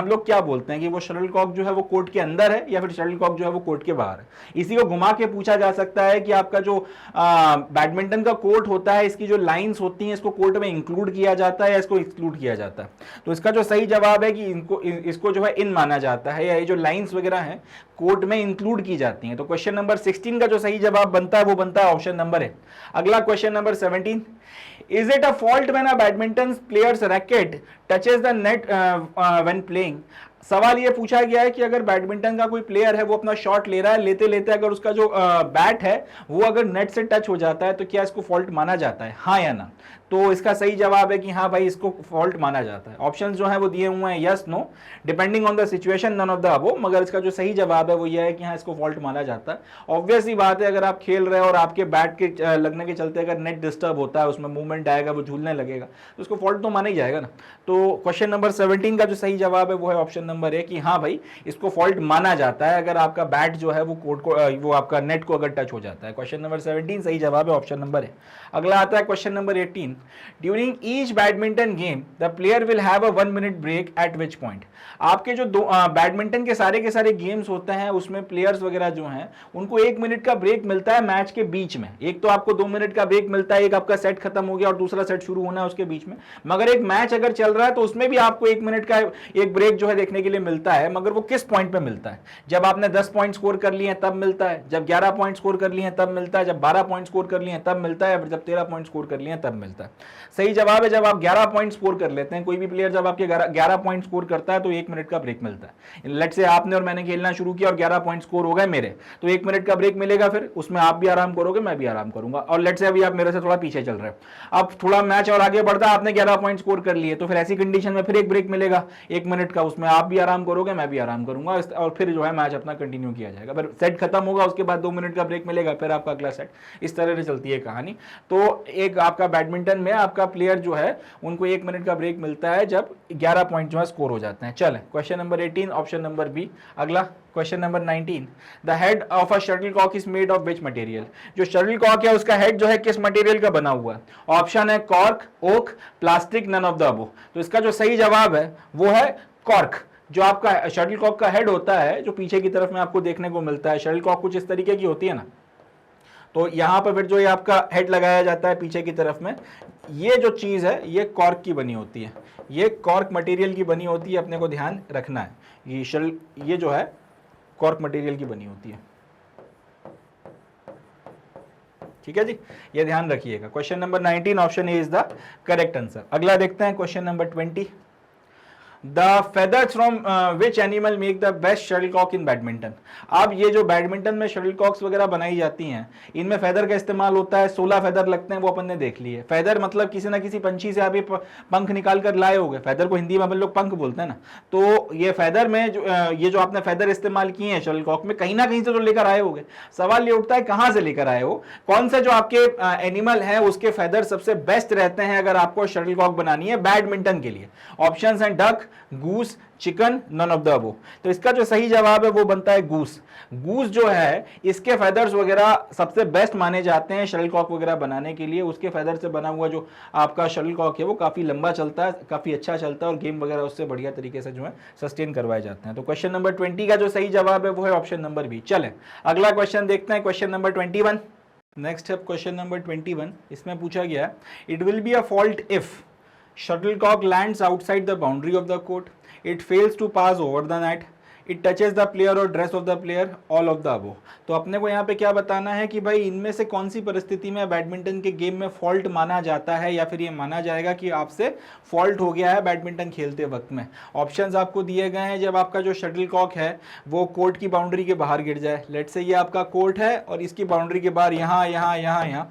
हैं कि वो शटलकॉक जो है वो कोर्ट के अंदर है या फिर शटलकॉक जो है वो कोर्ट के बाहर है। इसी को घुमा के पूछा जा सकता है कि आपका जो बैडमिंटन का कोर्ट होता है, इसकी जो लाइंस होती हैं इसको कोर्ट में इंक्लूड किया जाता है या इसको एक्सक्लूड किया जाता है। तो इसका जो सही जवाब है कि इसको जो है इन माना जाता है, या ये जो लाइंस वगैरह हैं कोर्ट में इंक्लूड की जाती हैं। तो क्वेश्चन नंबर 16 का जो सही जवाब बनता है वो बनता है ऑप्शन नंबर है। अगला question number 17, is it a fault when a badminton players racket touches the net when playing. सवाल ये पूछा गया है कि अगर बैडमिंटन का कोई प्लेयर है वो अपना शॉट ले रहा है, लेते लेते अगर उसका जो बैट है वो अगर नेट से टच हो जाता है तो क्या इसको फॉल्ट माना जाता है, हाँ या ना। तो इसका सही जवाब है कि हाँ भाई इसको फॉल्ट माना जाता है। ऑप्शंस जो है वो दिए हुए हैं yes no, depending on the situation, none of the above. मगर इसका जो सही जवाब है वो ये है कि हाँ इसको फॉल्ट माना जाता है। ऑब्वियस ही बात है, अगर आप खेल रहे हो और आपके बैट के लगने के चलते अगर नेट डिस्टर्ब होता है, उसमें मूवमेंट आएगा, वो झूलने लगेगा, तो उसको फॉल्ट तो माना ही जाएगा ना। तो क्वेश्चन नंबर 17 का जो सही जवाब है वो है ऑप्शन नंबर ए, कि हाँ भाई इसको फॉल्ट माना जाता है अगर आपका बैट जो है वो कोर्ट को वो आपका नेट को अगर टच हो जाता है। क्वेश्चन नंबर 17 सही जवाब है ऑप्शन नंबर ए। अगला आता है question number 18, during each badminton game the player will have a 1 minute break at which point. आपके जो बैडमिंटन के सारे गेम्स होते हैं उसमें प्लेयर्स वगैरह जो हैं उनको 1 मिनट का ब्रेक मिलता है मैच के बीच में। एक तो आपको 2 मिनट का ब्रेक मिलता है, एक आपका सेट खत्म हो गया और दूसरा सेट शुरू होना है उसके बीच में। मगर एक मैच अगर चल रहा है तो उसमें भी आपको 1 मिनट का एक ब्रेक जो है देखने के लिए मिलता है। मगर वो किस पॉइंट पे मिलता है, जब आपने 10 पॉइंट स्कोर कर लिए हैं तब मिलता है, जब 11 पॉइंट स्कोर कर लिए हैं तब मिलता है, जब 12 पॉइंट स्कोर कर लिए हैं तब मिलता है, जब 13 पॉइंट स्कोर कर लिए हैं तब मिलता है। सही जवाब है जब आप 11 पॉइंट स्कोर कर लेते हैं। कोई भी प्लेयर जब आपके 11 पॉइंट स्कोर करता है तो 1 मिनट का ब्रेक मिलता है। लेट से आपने और मैंने खेलना शुरू किया और 11 पॉइंट स्कोर हो गए मेरे, तो 1 मिनट का ब्रेक मिलेगा, फिर उसमें आप भी आराम करोगे, मैं भी आराम करूंगा। और लेट से अभी आप मेरे से थोड़ा पीछे चल रहे हो, अब थोड़ा मैच और आगे बढ़ता है, आपने 11 पॉइंट स्कोर कर लिए, तो फिर ऐसी कंडीशन में फिर एक ब्रेक मिलेगा 1 मिनट का, उसमें आप भी आराम करोगे, मैं भी आराम करूंगा, और फिर जो है मैच अपना कंटिन्यू किया जाएगा। फिर सेट खत्म होगा, उसके बाद 2 मिनट का ब्रेक मिलेगा, फिर आपका अगला सेट। इस तरह से चलती है कहानी। तो एक आपका बैडमिंटन में आपका प्लेयर जो है उनको 1 मिनट का ब्रेक मिलता है जब 11 पॉइंट जो है स्कोर हो जाते हैं। चलें question number 18 option number B. अगला question number 19, the head of a shuttlecock is made of which material. जो शटलकॉक है उसका हेड जो है किस मटेरियल का बना हुआ है। ऑप्शन है cork, oak, plastic, none of the above. तो इसका जो सही जवाब है वो है कॉर्क। जो आपका शटलकॉक का हेड होता है जो पीछे की तरफ में आपको देखने को मिलता है, शटलकॉक कुछ इस तरीके की होती है ना, तो यहाँ पर फिर जो ये आपका हेड लगाया जाता है पीछे की तरफ में, ये जो चीज़ है ये कॉर्क की बनी होती है, ये कॉर्क मटेरियल की बनी होती है, अपने को ध्यान रखना है। ये जो है कॉर्क मटेरियल की बनी होती है, ठीक है जी, ये ध्यान रखिएगा। Question number 19 option A is the correct answer. अगला देखते हैं question number 20। The feathers from which animal make the best shuttlecock in badminton. अब ये जो बैडमिंटन में शटलकॉक्स वगैरह बनाई जाती हैं, इनमें फेदर का इस्तेमाल होता है। 16 फेदर लगते हैं, वो अपन ने देख लिए। फेदर मतलब किसी ना किसी पंछी से आप ये पंख निकाल कर लाए होंगे। फेदर को हिंदी में अपन लोग पंख बोलते हैं ना। तो ये फेदर में ये जो आपने फेदर इस्तेमाल किए हैं शटलकॉक में, कहीं ना कहीं से तो लेकर आए होंगे। सवाल ये उठता है कहां से लेकर आए हो, कौन से जो आपके एनिमल है उसके फेदर सबसे बेस्ट रहते हैं अगर आपको शटलकॉक बनानी है बैडमिंटन के लिए। ऑप्शंस हैं duck, goose, chicken, none of the above. तो इसका जो सही जवाब है वो बनता है गूस। गूस जो है इसके फेदर्स वगैरह सबसे बेस्ट माने जाते हैं शटलकॉक वगैरह बनाने के लिए। उसके फेदर से बना हुआ जो आपका शटलकॉक है वो काफी लंबा चलता है, काफी अच्छा चलता है, और गेम वगैरह उससे बढ़िया तरीके से जो है सस्टेन करवाए जाते हैं। तो क्वेश्चन नंबर 20 का जो सही जवाब है वो है ऑप्शन नंबर बी। चलें अगला क्वेश्चन देखते हैं, क्वेश्चन नंबर 21। नेक्स्ट है क्वेश्चन नंबर 21। इसमें पूछा गया it will be a fault if shuttlecock lands outside the boundary of the court, it fails to pass over the net, it touches the player or dress of the player, all of the above। तो अपने को यहाँ पे क्या बताना है कि भाई इनमें से कौन सी परिस्थिति में बैडमिंटन के गेम में फॉल्ट माना जाता है, या फिर ये माना जाएगा कि आपसे फॉल्ट हो गया है बैडमिंटन खेलते वक्त में। ऑप्शंस आपको दिए गए हैं, जब आपका जो शटलकॉक है वो कोर्ट की बाउंड्री के बाहर गिर जाए। लेट्स से ये आपका कोर्ट है और इसकी बाउंड्री के बाहर यहाँ यहाँ यहाँ यहाँ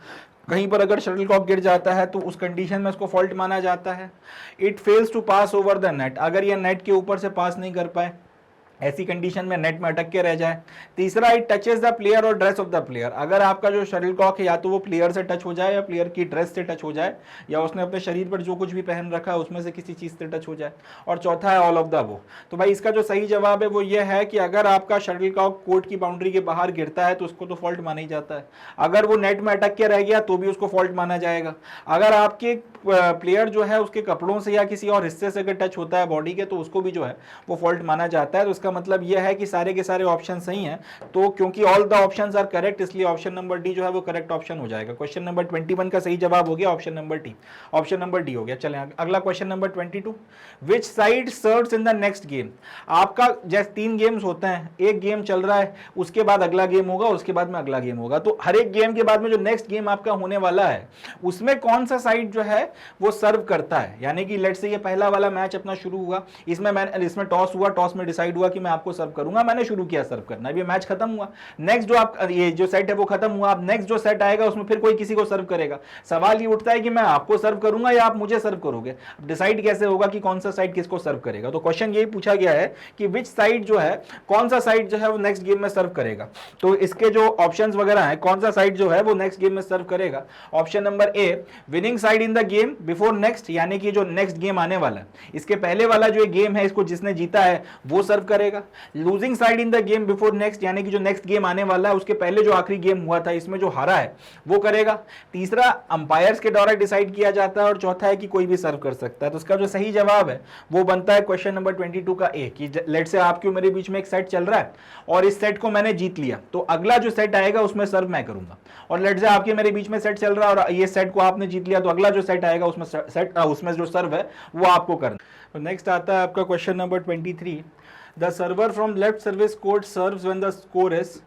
कहीं पर अगर शटलकॉक गिर जाता है तो उस कंडीशन में उसको फॉल्ट माना जाता है। It fails to pass over the net, अगर ये नेट के ऊपर से पास नहीं कर पाए, ऐसी कंडीशन में नेट में अटक के रह जाए। तीसरा इट टचेस द प्लेयर और ड्रेस ऑफ द प्लेयर, अगर आपका जो शटलकॉक है या तो वो प्लेयर से टच हो जाए या प्लेयर की ड्रेस से टच हो जाए, या उसने अपने शरीर पर जो कुछ भी पहन रखा है उसमें से किसी चीज से टच हो जाए। और चौथा है ऑल ऑफ द अबव। तो भाई इसका जो सही जवाब है वो ये है कि अगर आपका शटलकॉक कोर्ट की बाउंड्री के बाहर गिरता है तो उसको तो फॉल्ट माना ही जाता है। अगर वो नेट में अटक के रह गया तो भी उसको फॉल्ट माना जाएगा। अगर आपके प्लेयर जो है उसके कपड़ों से या किसी और हिस्से से अगर टच होता है बॉडी के तो उसको भी जो है वो फॉल्ट माना जाता है। तो इसका मतलब यह है कि सारे के सारे ऑप्शन सही हैं। तो क्योंकि all the options are correct, इसलिए ऑप्शन नंबर डी जो है वो करेक्ट ऑप्शन हो जाएगा। क्वेश्चन नंबर 21 का सही जवाब हो गया option number D, option number D हो गया। चलें अगला question number 22। Which side serves in the next game. आपका जैसे 3 गेम्स होते हैं, एक गेम चल रहा है, उसके बाद अगला गेम होगा, उसके बाद में अगला गेम होगा। तो हर एक गेम के बाद में जो नेक्स्ट गेम आपका होने वाला है उसमें कौन सा साइड जो है वो सर्व करता है। यानी कि लेट्स से ये पहला वाला मैच अपना शुरू हुआ, इसमें टॉस हुआ, टॉस में डिसाइड हुआ कि मैं आपको सर्व करूंगा, मैंने शुरू किया सर्व करना, ये मैच खत्म हुआ। नेक्स्ट जो आप ये जो सेट है वो खत्म हुआ, अब नेक्स्ट जो सेट आएगा उसमें फिर कोई किसी को सर्व करेगा। सवाल ये उठता है कि मैं आपको सर्व करूंगा या आप मुझे सर्व करोगे। डिसाइड कैसे होगा कि कौन सा साइड किसको सर्व करेगा। तो क्वेश्चन यही पूछा गया है कि विच साइड जो है, कौन सा साइड जो है वो नेक्स्ट गेम में सर्व करेगा। तो इसके जो ऑप्शंस वगैरह हैं, कौन सा साइड जो है वो नेक्स्ट गेम में सर्व करेगा। Option number A winning side in the game before next, यानी कि जो नेक्स्ट गेम आने वाला है इसके पहले वाला जो गेम है इसको जिसने जीता है वो सर्व करेगा। Losing side in the game before next, यानी कि जो नेक्स्ट गेम आने वाला है उसके पहले जो आखिरी गेम हुआ था इसमें जो हारा है वो करेगा। तीसरा अंपायर्स के द्वारा डिसाइड किया जाता है, और चौथा है कि कोई भी सर्व कर सकता है। तो इसका जो सही जवाब है वो बनता है क्वेश्चन नंबर 22 का ए, कि लेट से आपके मेरे बीच में एक सेट चल रहा है और इस सेट को मैंने जीत लिया तो अगला जो सेट आएगा उसमें सर्व मैं करूंगा। और लेट से आपके मेरे बीच में सेट चल रहा है और ये सेट को आपने जीत लिया तो अगला जो सेट आएगा उसमें जो सर्व है वो आपको करना। तो नेक्स्ट आता है आपका question number 23। The server from left service court serves when the score is.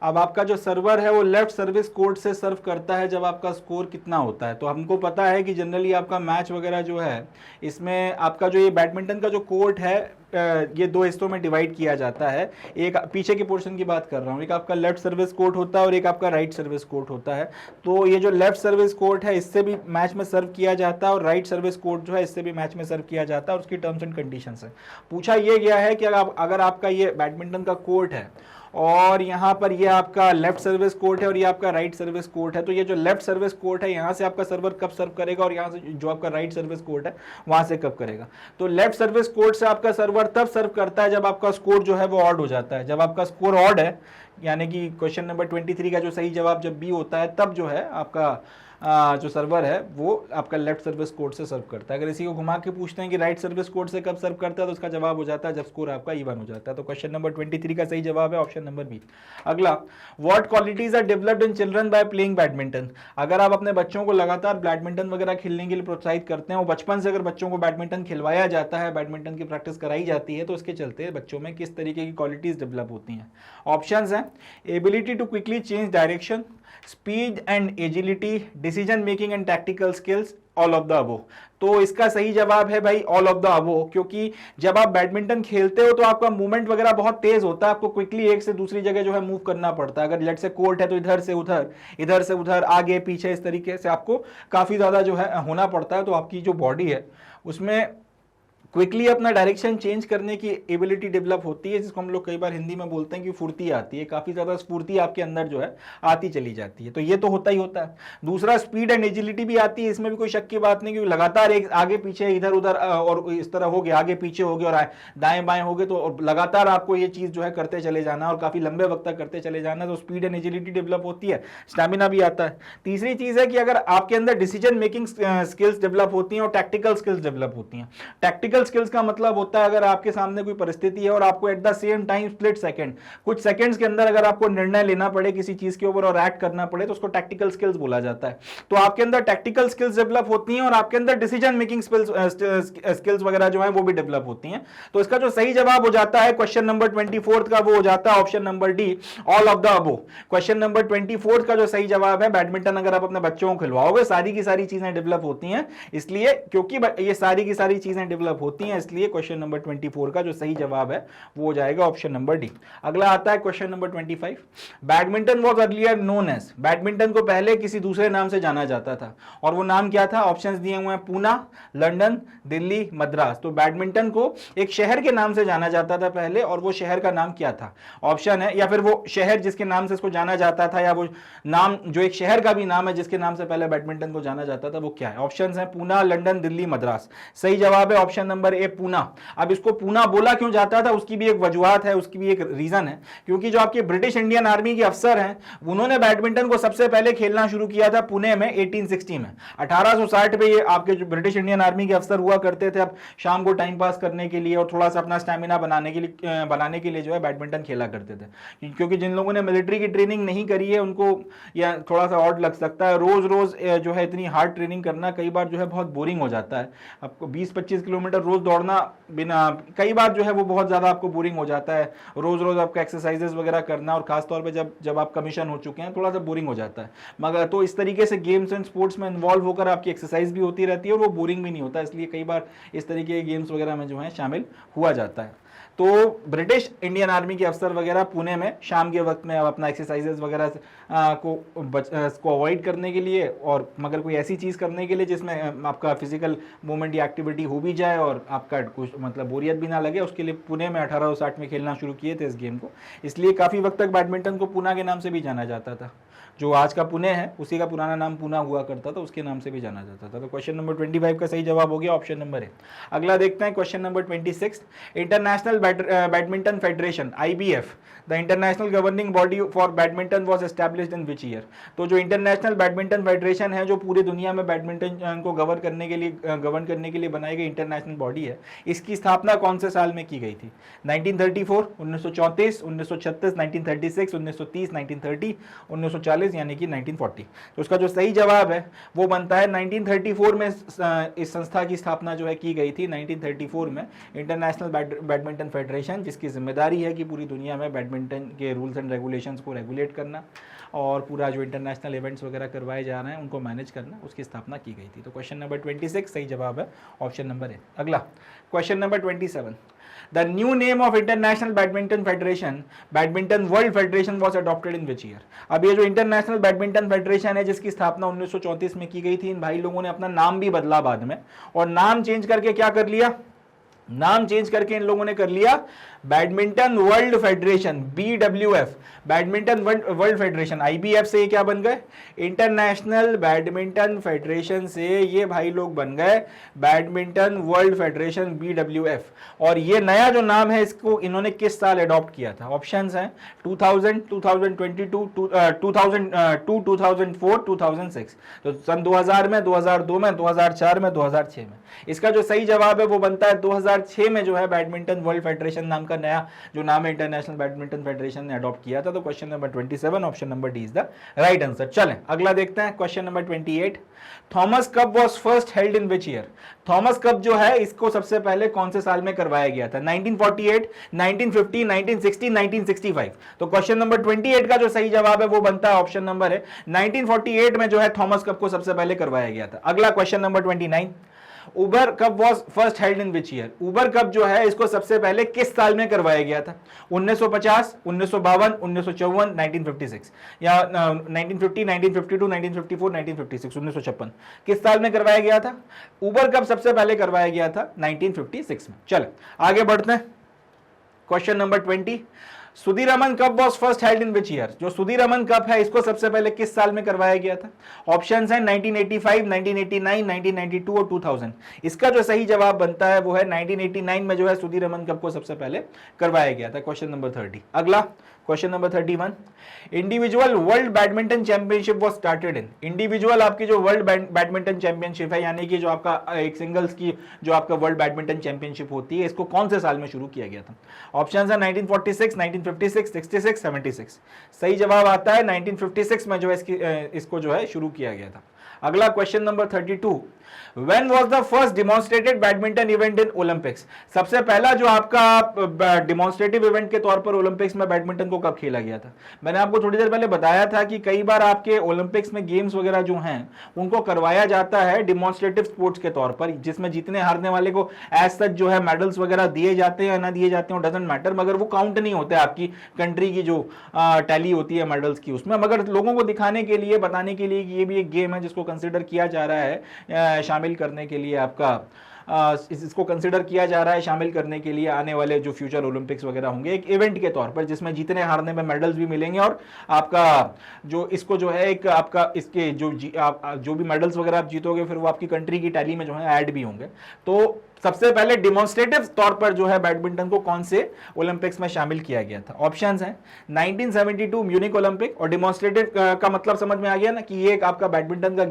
अब आपका जो सर्वर है वो लेफ्ट सर्विस कोर्ट से सर्व करता है जब आपका स्कोर कितना होता है। तो हमको पता है कि जनरली आपका मैच वगैरह जो है इसमें आपका जो ये बैडमिंटन का जो कोर्ट है ये 2 हिस्सों में डिवाइड किया जाता है। एक पीछे के पोर्शन की बात कर रहा हूँ, एक आपका लेफ्ट सर्विस कोर्ट होता है और एक आपका राइट सर्विस कोर्ट होता है। तो ये जो लेफ्ट सर्विस कोर्ट है इससे भी मैच में सर्व किया जाता है और राइट सर्विस कोर्ट जो है इससे भी मैच में सर्व किया जाता है, और उसकी टर्म्स एंड कंडीशंस है। पूछा ये गया है कि अगर आपका ये बैडमिंटन का कोर्ट है और यहाँ पर ये आपका लेफ्ट सर्विस कोर्ट है और ये आपका राइट सर्विस कोर्ट है, तो ये जो लेफ्ट सर्विस कोर्ट है यहाँ से आपका सर्वर कब सर्व करेगा और यहाँ से जो आपका राइट सर्विस कोर्ट है वहाँ से कब करेगा। तो लेफ्ट सर्विस कोर्ट से आपका सर्वर तब सर्व करता है जब आपका स्कोर जो है वो ऑड हो जाता है। जब आपका स्कोर ऑड है, यानी कि क्वेश्चन नंबर 23 का जो सही जवाब जब बी होता है, तब जो है आपका जो सर्वर है वो आपका लेफ्ट सर्विस कोड से सर्व करता है। अगर इसी को घुमा के पूछते हैं कि राइट सर्विस कोड से कब सर्व करता है, तो उसका जवाब हो जाता है जब स्कोर आपका इवन हो जाता है। तो क्वेश्चन नंबर 23 का सही जवाब है ऑप्शन नंबर बी। अगला, what qualities are developed in children by playing badminton. अगर आप अपने बच्चों को लगातार बैडमिंटन वगैरह खेलने के लिए प्रोत्साहित करते हैं और बचपन से अगर बच्चों को बैडमिंटन खिलवाया जाता है, बैडमिंटन की प्रैक्टिस कराई जाती है, तो इसके चलते बच्चों में किस तरीके की क्वालिटीज डेवलप होती हैं। ऑप्शंस हैं, ability to quickly change direction, speed and agility, decision making and tactical skills, all of the above. तो इसका सही जवाब है भाई ऑल ऑफ द अबो, क्योंकि जब आप बैडमिंटन खेलते हो तो आपका मूवमेंट वगैरह बहुत तेज होता है, आपको क्विकली एक से दूसरी जगह जो है मूव करना पड़ता है। अगर लेट से कोर्ट है तो इधर से उधर, आगे पीछे, इस तरीके से आपको काफी ज्यादा जो है होना पड़ता है। तो आपकी जो बॉडी है उसमें क्विकली अपना डायरेक्शन चेंज करने की एबिलिटी डेवलप होती है, जिसको हम लोग कई बार हिंदी में बोलते हैं कि फुर्ती आती है, काफी ज्यादा स्फूर्ति आपके अंदर जो है आती चली जाती है। तो ये तो होता ही होता है। दूसरा, स्पीड एंड एजिलिटी भी आती है, इसमें भी कोई शक की बात नहीं, क्योंकि लगातार एक आगे पीछे इधर उधर और इस तरह हो गया, आगे पीछे हो गए और दाएं बाएं हो गए, तो लगातार आपको ये चीज जो है करते चले जाना और काफी लंबे वक्त तक करते चले जाना, तो स्पीड एंड एजिलिटी डेवलप होती है, स्टैमिना भी आता है। तीसरी चीज है कि अगर आपके अंदर डिसीजन मेकिंग स्किल्स डेवलप होती हैं और टैक्टिकल स्किल्स डेवलप होती हैं। टैक्टिकल स्किल्स का मतलब होता है अगर आपके सामने कोई परिस्थिति है और आपको at the same time split second, कुछ सेकंड्स के अंदर अगर आपको निर्णय लेना पड़े किसी चीज के ऊपर और एक्ट करना पड़े, तो उसको टैक्टिकल स्किल्स बोला जाता है। तो आपके अंदर टैक्टिकल स्किल्स डेवलप होती हैं और आपके अंदर डिसीजन मेकिंग स्किल्स वगैरह जो है वो भी डेवलप होती हैं। तो इसका जो सही जवाब हो जाता है क्वेश्चन नंबर 24 का, वो हो जाता है option number D, all of the above. Question number 24 का जो सही जवाब है, बैडमिंटन अगर आप अपने बच्चों को खिलवाओगे सारी की सारी चीजें डेवलप होती हैं, इसलिए क्योंकि ये सारी की सारी चीजें डेवलप होती हैं, इसलिए क्वेश्चन नंबर 24 का जो सही जवाब है वो हो जाएगा ऑप्शन नंबर डी। अगला आता है question number 25। Badminton was earlier known as, badminton को पहले किसी दूसरे नाम से जाना जाता था, और वो नाम क्या था? ऑप्शंस दिए हुए हैं, पूना, लंदन, दिल्ली, मद्रास। तो बैडमिंटन को एक शहर के नाम से जाना जाता था पहले, और वो शहर का नाम क्या था? ऑप्शन है, या फिर वो शहर जिसके नाम से इसको जाना जाता था, या वो नाम जो एक शहर का भी नाम है जिसके नाम से पहले बैडमिंटन को जाना जाता था, वो क्या है? ऑप्शंस हैं, पूना, लंदन, दिल्ली, मद्रास। सही जवाब है ऑप्शन नंबर ए, पूना। अब इसको पूना बोला क्यों जाता था, उसकी भी एक वजूहत है, उसकी भी एक रीजन है, क्योंकि जो आपके ब्रिटिश इंडियन आर्मी के अफसर हैं, उन्होंने बैडमिंटन को सबसे पहले खेलना शुरू किया था पुणे में 1860 में। 1860 में ये आपके जो ब्रिटिश इंडियन आर्मी के अफसर हुआ करते थे, अब शाम को टाइम पास करने के लिए और थोड़ा सा अपना स्टैमिना बनाने के लिए जो है बैडमिंटन खेला करते थे। क्योंकि जिन लोगों ने मिलिट्री की ट्रेनिंग नहीं करी है उनको या थोड़ा सा ऑड लग सकता है, रोज रोज जो है इतनी हार्ड ट्रेनिंग करना कई बार जो है बहुत बोरिंग हो जाता है। आपको 20-25 किलोमीटर रोज दौड़ना बिना, कई बार जो है वो बहुत ज़्यादा आपको बोरिंग हो जाता है। रोज रोज आपका एक्सरसाइजेस वगैरह करना, और खासतौर पे जब आप कमीशन हो चुके हैं, थोड़ा सा बोरिंग हो जाता है। मगर तो इस तरीके से गेम्स एंड स्पोर्ट्स में इन्वॉल्व होकर आपकी एक्सरसाइज भी होती रहती है और वो बोरिंग भी नहीं होता, इसलिए कई बार इस तरीके के गेम्स वगैरह में जो है शामिल हुआ जाता है। तो ब्रिटिश इंडियन आर्मी के अफसर वगैरह पुणे में शाम के वक्त में अपना एक्सरसाइजेस वगैरह को अवॉइड करने के लिए, और मगर कोई ऐसी चीज़ करने के लिए जिसमें आपका फिजिकल मूवमेंट या एक्टिविटी हो भी जाए और आपका कुछ मतलब बोरियत भी ना लगे, उसके लिए पुणे में 1860 में खेलना शुरू किए थे इस गेम को। इसलिए काफ़ी वक्त तक बैडमिंटन को पूना के नाम से भी जाना जाता था। जो आज का पुणे है उसी का पुराना नाम पूना हुआ करता था, उसके नाम से भी जाना जाता था। तो क्वेश्चन नंबर 25 का सही जवाब हो गया ऑप्शन नंबर ए। अगला देखते हैं question number 26। International badminton federation IBF, the international governing body for badminton was established in which year. तो जो इंटरनेशनल बैडमिंटन फेडरेशन है, जो पूरी दुनिया में बैडमिंटन को गवर्न करने के लिए बनाई गई इंटरनेशनल बॉडी है, इसकी स्थापना कौन से साल में की गई थी? 1934, 1934, 1936, 1936, 1930, 1930, 1940 यानी कि 1940। तो उसका जो सही जवाब है वो बनता है 1934 में इस संस्था की स्थापना जो है की गई थी। 1934 में इंटरनेशनल बैडमिंटन फेडरेशन, जिसकी जिम्मेदारी है कि पूरी दुनिया में बैडमिंटन के रूल्स एंड रेगुलेशंस को रेगुलेट करना और पूरा जो इंटरनेशनल इवेंट्स वगैरह करवाए जा रहे हैं उनको मैनेज करना, उसकी स्थापना की गई थी। तो क्वेश्चन नंबर 26 सही जवाब है ऑप्शन नंबर ए। अगला question number 27। The new name of International Badminton Federation, Badminton World Federation was adopted in which year? अब ये जो इंटरनेशनल बैडमिंटन फेडरेशन है जिसकी स्थापना 1934 में की गई थी, इन भाई लोगों ने अपना नाम भी बदला बाद में, और नाम चेंज करके क्या कर लिया? नाम चेंज करके इन लोगों ने कर लिया badminton world federation, BWF, badminton world federation. IBF से ये क्या बन गए, इंटरनेशनल बैडमिंटन फेडरेशन से ये भाई लोग बन गए बैडमिंटन वर्ल्ड फेडरेशन, BWF। और ये नया जो नाम है इसको इन्होंने किस साल अडॉप्ट किया था? ऑप्शंस हैं 2000, 2022, 2002, 2004, 2006। तो सन 2000 में, 2002 में, 2004 में, 2006 में। इसका जो सही जवाब है वो बनता है 2006 में जो है बैडमिंटन वर्ल्ड फेडरेशन नाम का नया जो नाम है इंटरनेशनल बैडमिंटन फेडरेशन ने अडॉप्ट किया था। तो question number 27, option number D is the right answer. चलें अगला देखते हैं, question number 28। Thomas cup was first held in which year? Thomas cup जो है इसको सबसे पहले कौन से साल में करवाया गया था? 1948, 1950, 1960, 1965। तो क्वेश्चन नंबर 28 का जो सही जवाब है वो बनता है ऑप्शन नंबर है 1948 में जो है थॉमस कप को सबसे पहले करवाया गया था। अगला question number 29। Uber cup was first held in which year? Uber cup जो है इसको सबसे पहले किस साल में करवाया गया था? 1950, 1952, 1954, 1956 या 1950, 1952, 1954, 1956, 1956। किस साल में करवाया गया था? उबर कप सबसे पहले करवाया गया था 1956 में। चलो आगे बढ़ते हैं, question number 20। Sudirman cup was first held in which year? जो सुधीरमन कप है इसको सबसे पहले किस साल में करवाया गया था? ऑप्शंस हैं 1985, 1989, 1992 और 2000। इसका जो सही जवाब बनता है वो है 1989 में जो है सुधीरमन कप को सबसे पहले करवाया गया था। Question number 30। अगला question number 31। Individual world badminton championship was started in? Individual आपकी जो वर्ल्ड बैडमिंटन चैंपियनशिप है यानी कि जो आपका एक सिंगल्स की जो आपका वर्ल्ड बैडमिंटन चैंपियनशिप होती है इसको कौन से साल में शुरू किया गया था? ऑप्शंस है 1946, 1956, 66, 76। सही जवाब आता है 1956 में जो है इसको जो है शुरू किया गया था। अगला question number 32। When was the first demonstrated badminton event in Olympics? सबसे पहला जो आपका डिमॉन्स्ट्रेटिव इवेंट के तौर पर ओलंपिक्स में बैडमिंटन को कब खेला गया था? मैंने आपको थोड़ी देर पहले बताया था कि कई बार आपके ओलंपिक्स में गेम्स वगैरह जो हैं उनको करवाया जाता है डिमॉन्स्ट्रेटिव स्पोर्ट्स के तौर पर, जिसमें जीतने हारने वाले को एज सच जो है मेडल्स वगैरह दिए जाते हैं या ना दिए जाते हैं डजंट मैटर, मगर वो काउंट नहीं होते आपकी कंट्री की जो टैली होती है मेडल्स की उसमें। मगर लोगों को दिखाने के लिए, बताने के लिए कि ये भी एक गेम है जिसको कंसिडर किया जा रहा है शामिल करने के लिए, आपका इसको कंसिडर किया जा रहा है शामिल करने के लिए आने वाले जो फ्यूचर ओलंपिक्स वगैरह होंगे एक इवेंट के तौर पर, जिसमें जीतने हारने में मेडल्स भी मिलेंगे और आपका जो इसको जो है एक आपका इसके जो भी मेडल्स वगैरह आप जीतोगे फिर वो आपकी कंट्री की टैली में जो है ऐड भी होंगे। तो सबसे पहले डिमॉन्स्ट्रेटिव तौर पर जो है बैडमिंटन को कौन से ओलंपिक्स में शामिल किया गया था? ऑप्शंस हैं 1972 म्यूनिक ओलंपिक, और डिमॉन्स्ट्रेटिव का मतलब समझ में आ गया ना कि ये एक आपका बैडमिंटन का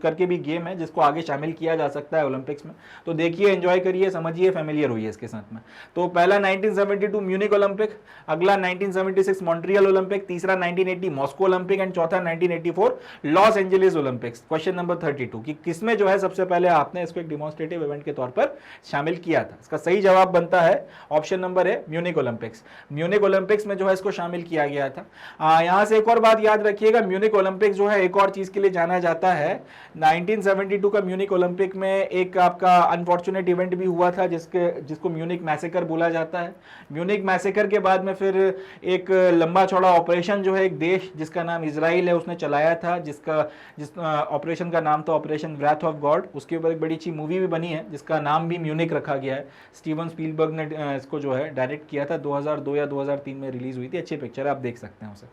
करके भी गेम है जिसको आगे शामिल किया जा सकता है ओलंपिक्स में। तो देखिए, एंजॉय करिए, समझिए, फेमिलियर होइए इसके साथ में। तो पहला 1972 म्यूनिक ओलंपिक, अगला 1976 मॉन्ट्रियल ओलंपिक, तीसरा 1980 मॉस्को ओलंपिक एंड चौथा 1984 Los Angeles Olympics. Question number 32 कि किसमें जो है सबसे पहले आपने इसको एक डिमॉन्स्ट्रेटिव इवेंट के तौर पर शामिल किया था? इसका सही जवाब बनता है ऑप्शन नंबर है म्यूनिक ओलंपिक्स। म्यूनिक ओलंपिक्स में जो है इसको शामिल किया गया था। यहां से एक और बात याद रखिएगा, म्यूनिक ओलंपिक्स जो है एक और चीज के लिए जाना जाता है। 1972 का म्यूनिक ओलंपिक में एक आपका अनफॉर्चुनेट इवेंट भी हुआ था जिसको म्यूनिक मैसेकर बोला जाता है। म्यूनिक मैसेकर के बाद में फिर एक लंबा चौड़ा ऑपरेशन जो है एक देश जिसका नाम इजराइल है उसने चलाया था, जिस ऑपरेशन का नाम था ऑपरेशन व्राथ ऑफ गॉड। उसके ऊपर एक बड़ी अच्छी मूवी भी बनी है जिसका नाम भी म्यूनिक रखा गया है। स्टीवन स्पीलबर्ग ने इसको जो है डायरेक्ट किया था, 2002 या 2003 में रिलीज हुई थी। अच्छी पिक्चर है, आप देख सकते हैं उसे।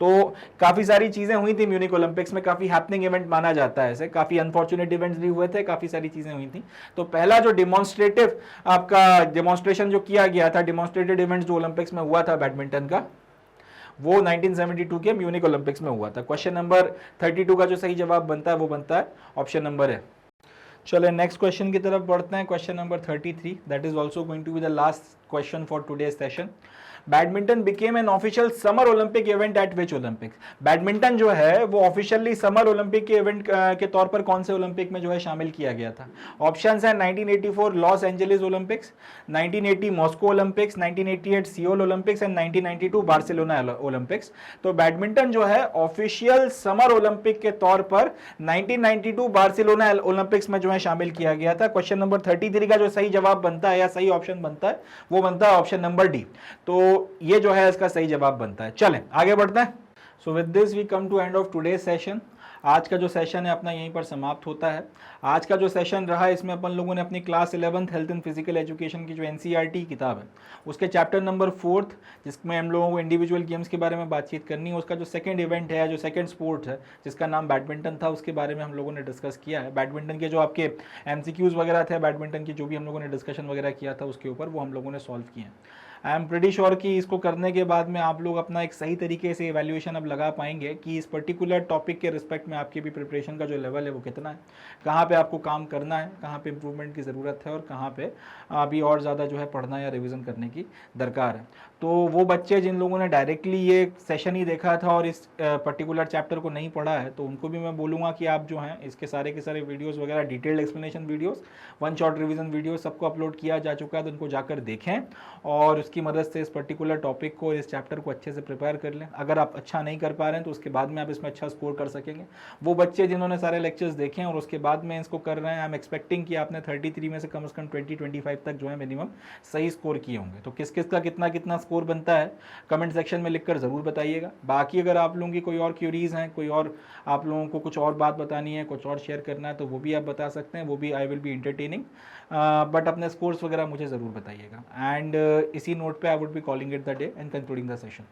तो काफी सारी चीजें हुई थी म्यूनिक ओलंपिक्स में, काफी हैपनिंग इवेंट माना जाता है इसे, काफी अनफॉर्चुनेट इवेंट्स भी हुए थे, काफी सारी चीजें हुई थी। तो पहला जो डिमॉन्स्ट्रेटिव आपका डेमोन्स्ट्रेशन जो किया गया था, डिमॉन्स्ट्रेटेड इवेंट जो ओलंपिक्स में हुआ था बैडमिंटन का, वो 1972 के म्यूनिक ओलंपिक्स में हुआ था। क्वेश्चन नंबर 32 का जो सही जवाब बनता है वो बनता है ऑप्शन नंबर है। चलो नेक्स्ट क्वेश्चन की तरफ बढ़ते हैं, question number 33, that is also going to be the last question for today's session. Badminton became an official summer Olympic event at which Olympics? Badminton जो है वो ऑफिशियली समर ओलंपिक के इवेंट के तौर पर कौन से ओलंपिक में जो है शामिल किया गया था? ऑप्शंस हैं 1984 Los Angeles Olympics, 1980 Moscow Olympics, 1988 Seoul Olympics and 1992 Barcelona Olympics. तो बैडमिंटन जो है ऑफिशियल समर ओलंपिक के तौर पर 1992 बार्सिलोना ओलंपिक्स में जो है शामिल किया गया था। क्वेश्चन नंबर 33 का जो सही जवाब बनता है या सही ऑप्शन बनता है वो बनता है ऑप्शन नंबर डी। तो ये जो है इसका सही जवाब बनता है। चलें आगे बढ़ते हैं। So with this we come to end of today's session. आज का जो सेशन है अपना यहीं पर समाप्त होता है। आज का जो सेशन रहा इसमें अपन लोगों ने अपनी class 11th health and physical education की जो NCERT किताब है उसके चैप्टर नंबर 4 जिसमें हम लोगों को इंडिविजुअल गेम्स के बारे में बातचीत करनी है, उसका जो सेकंड इवेंट है, जो सेकंड स्पोर्ट है जिसका नाम बैडमिंटन था, उसके बारे में हम लोगों ने डिस्कस किया है। बैडमिंटन के जो आपके MCQs वगैरह थे, बैडमिंटन की जो भी हम लोगों ने डिस्कशन वगैरह किया था उसके ऊपर, वो हम लोगों ने सॉल्व किए हैं। आई एम प्रीटी श्योर कि इसको करने के बाद में आप लोग अपना एक सही तरीके से इवैल्यूएशन अब लगा पाएंगे कि इस पर्टिकुलर टॉपिक के रिस्पेक्ट में आपकी भी प्रिपरेशन का जो लेवल है वो कितना है, कहाँ पे आपको काम करना है, कहाँ पे इम्प्रूवमेंट की ज़रूरत है और कहाँ पे अभी और ज़्यादा जो है पढ़ना या रिवीजन करने की दरकार है। तो वो बच्चे जिन लोगों ने डायरेक्टली ये सेशन ही देखा था और इस पर्टिकुलर चैप्टर को नहीं पढ़ा है, तो उनको भी मैं बोलूँगा कि आप जो हैं इसके सारे के सारे वीडियोस वगैरह, detailed explanation videos, one shot revision video सबको अपलोड किया जा चुका है, तो उनको जाकर देखें और उसकी मदद से इस पर्टिकुलर टॉपिक को, इस चैप्टर को अच्छे से प्रिपेयर कर लें। अगर आप अच्छा नहीं कर पा रहे हैं तो उसके बाद में आप इसमें अच्छा स्कोर कर सकेंगे। वो बच्चे जिन्होंने सारे लेक्चर्स देखे हैं और उसके बाद में इसको कर रहे हैं, आई एम एक्सपेक्टिंग कि आपने 33 में से कम 20-25 तक जो है मिनिमम सही स्कोर किए होंगे। तो किस किस का कितना कितना स्कोर बनता है कमेंट सेक्शन में लिखकर ज़रूर बताइएगा। बाकी अगर आप लोगों की कोई और क्यूरीज हैं, कोई और आप लोगों को कुछ और बात बतानी है, कुछ और शेयर करना है, तो वो भी आप बता सकते हैं, वो भी I will be entertaining. But अपने स्कोर्स वगैरह मुझे ज़रूर बताइएगा। एंड इसी नोट पे I would be calling it the day and concluding the session.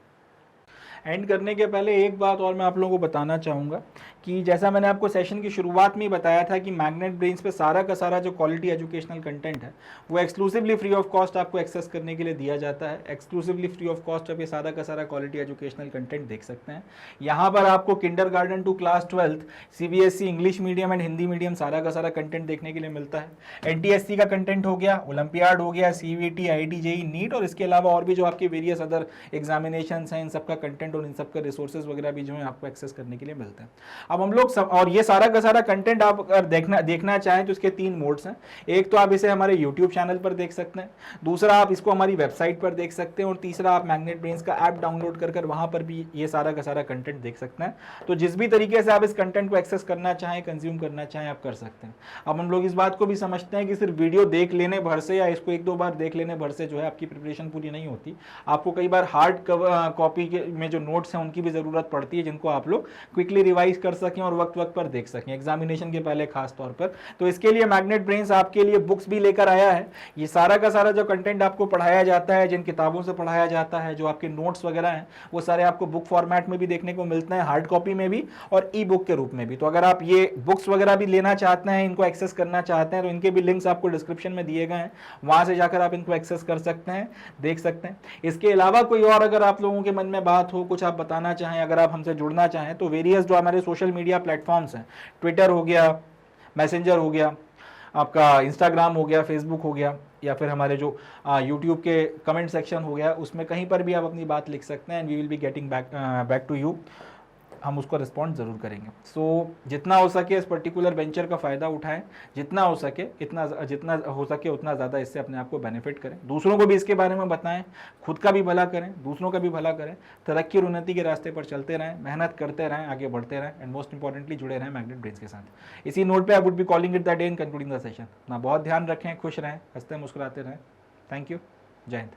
And करने के पहले एक बात और मैं आप लोगों को बताना चाहूँगा कि जैसा मैंने आपको सेशन की शुरुआत में ही बताया था कि मैग्नेट ब्रेन्स पे सारा का सारा जो क्वालिटी एजुकेशनल कंटेंट है वो एक्सक्लूसिवली फ्री ऑफ कॉस्ट आपको एक्सेस करने के लिए दिया जाता है। एक्सक्लूसिवली फ्री ऑफ कॉस्ट आप ये सारा का सारा क्वालिटी एजुकेशनल कंटेंट देख सकते हैं। यहाँ पर आपको kindergarten to class 12 CBSE English medium and Hindi medium सारा का सारा कंटेंट देखने के लिए मिलता है। NTSC का कंटेंट हो गया, ओलंपियाड हो गया, CVT, IIT, JEE, नीट और इसके अलावा और भी जो आपके वेरियस अदर एग्जामिनेशन हैं, इन सबका कंटेंट और इन सबका रिसोर्सेज वगैरह भी जो है आपको एक्सेस करने के लिए मिलते हैं। अब हम लोग सब, और ये सारा का सारा कंटेंट आप अगर देखना चाहें तो इसके 3 मोड्स हैं। एक तो आप इसे हमारे YouTube चैनल पर देख सकते हैं, दूसरा आप इसको हमारी वेबसाइट पर देख सकते हैं और तीसरा आप मैग्नेट ब्रेन्स का ऐप डाउनलोड कर वहां पर भी ये सारा का सारा कंटेंट देख सकते हैं। तो जिस भी तरीके से आप इस कंटेंट को एक्सेस करना चाहें, कंज्यूम करना चाहें, आप कर सकते हैं। अब हम लोग इस बात को भी समझते हैं कि सिर्फ वीडियो देख लेने भर से या इसको 1-2 बार देख लेने भर से जो है आपकी प्रिपरेशन पूरी नहीं होती। आपको कई बार हार्ड कॉपी में जो नोट्स हैं उनकी भी जरूरत पड़ती है, जिनको आप लोग क्विकली रिवाइज कर सकें और वक्त वक्त पर देख सकें, एग्जामिनेशन के पहले खास तौर पर। तो इसके लिए मैग्नेट ब्रेन्स आपके लिए बुक्स भी लेकर आया है। ये सारा का सारा जो कंटेंट आपको पढ़ाया जाता है, जिन किताबों से पढ़ाया जाता है, जो आपके नोट्स वगैरह हैं, वो सारे आपको बुक फॉर्मेट में भी देखने को मिलते हैं, हार्ड कॉपी में भी और ई बुक के रूप में भी। तो अगर आप ये बुक्स वगैरह भी लेना चाहते हैं, इनको एक्सेस करना चाहते हैं, तो इनके भी लिंक्स आपको डिस्क्रिप्शन में दिए गए हैं, वहां से जाकर आप इनको एक्सेस कर सकते हैं, देख सकते हैं। इसके अलावा कोई और अगर आप लोगों के मन में बात हो, कुछ आप बताना चाहें, अगर आप हमसे जुड़ना चाहें, तो वेरियस जो हमारे सोशल मीडिया प्लेटफॉर्म्स हैं, ट्विटर हो गया, मैसेंजर हो गया, आपका इंस्टाग्राम हो गया, फेसबुक हो गया, या फिर हमारे जो यूट्यूब के कमेंट सेक्शन हो गया, उसमें कहीं पर भी आप अपनी बात लिख सकते हैं and we will be getting back to you. हम उसको रिस्पॉन्ड ज़रूर करेंगे। सो जितना हो सके इस पर्टिकुलर वेंचर का फ़ायदा उठाएं, जितना हो सके उतना ज़्यादा इससे अपने आप को बेनिफिट करें, दूसरों को भी इसके बारे में बताएं, खुद का भी भला करें, दूसरों का भी भला करें, तरक्की और उन्नति के रास्ते पर चलते रहें, मेहनत करते रहें, आगे बढ़ते रहें एंड मोस्ट इंपॉर्टेंटली जुड़े रहें मैग्नेट ब्रेन्स के साथ। इसी नोट पर I would be calling it the day in concluding the session. अपना बहुत ध्यान रखें, खुश रहें, हंसते मुस्कुराते रहें। थैंक यू, जय हिंद।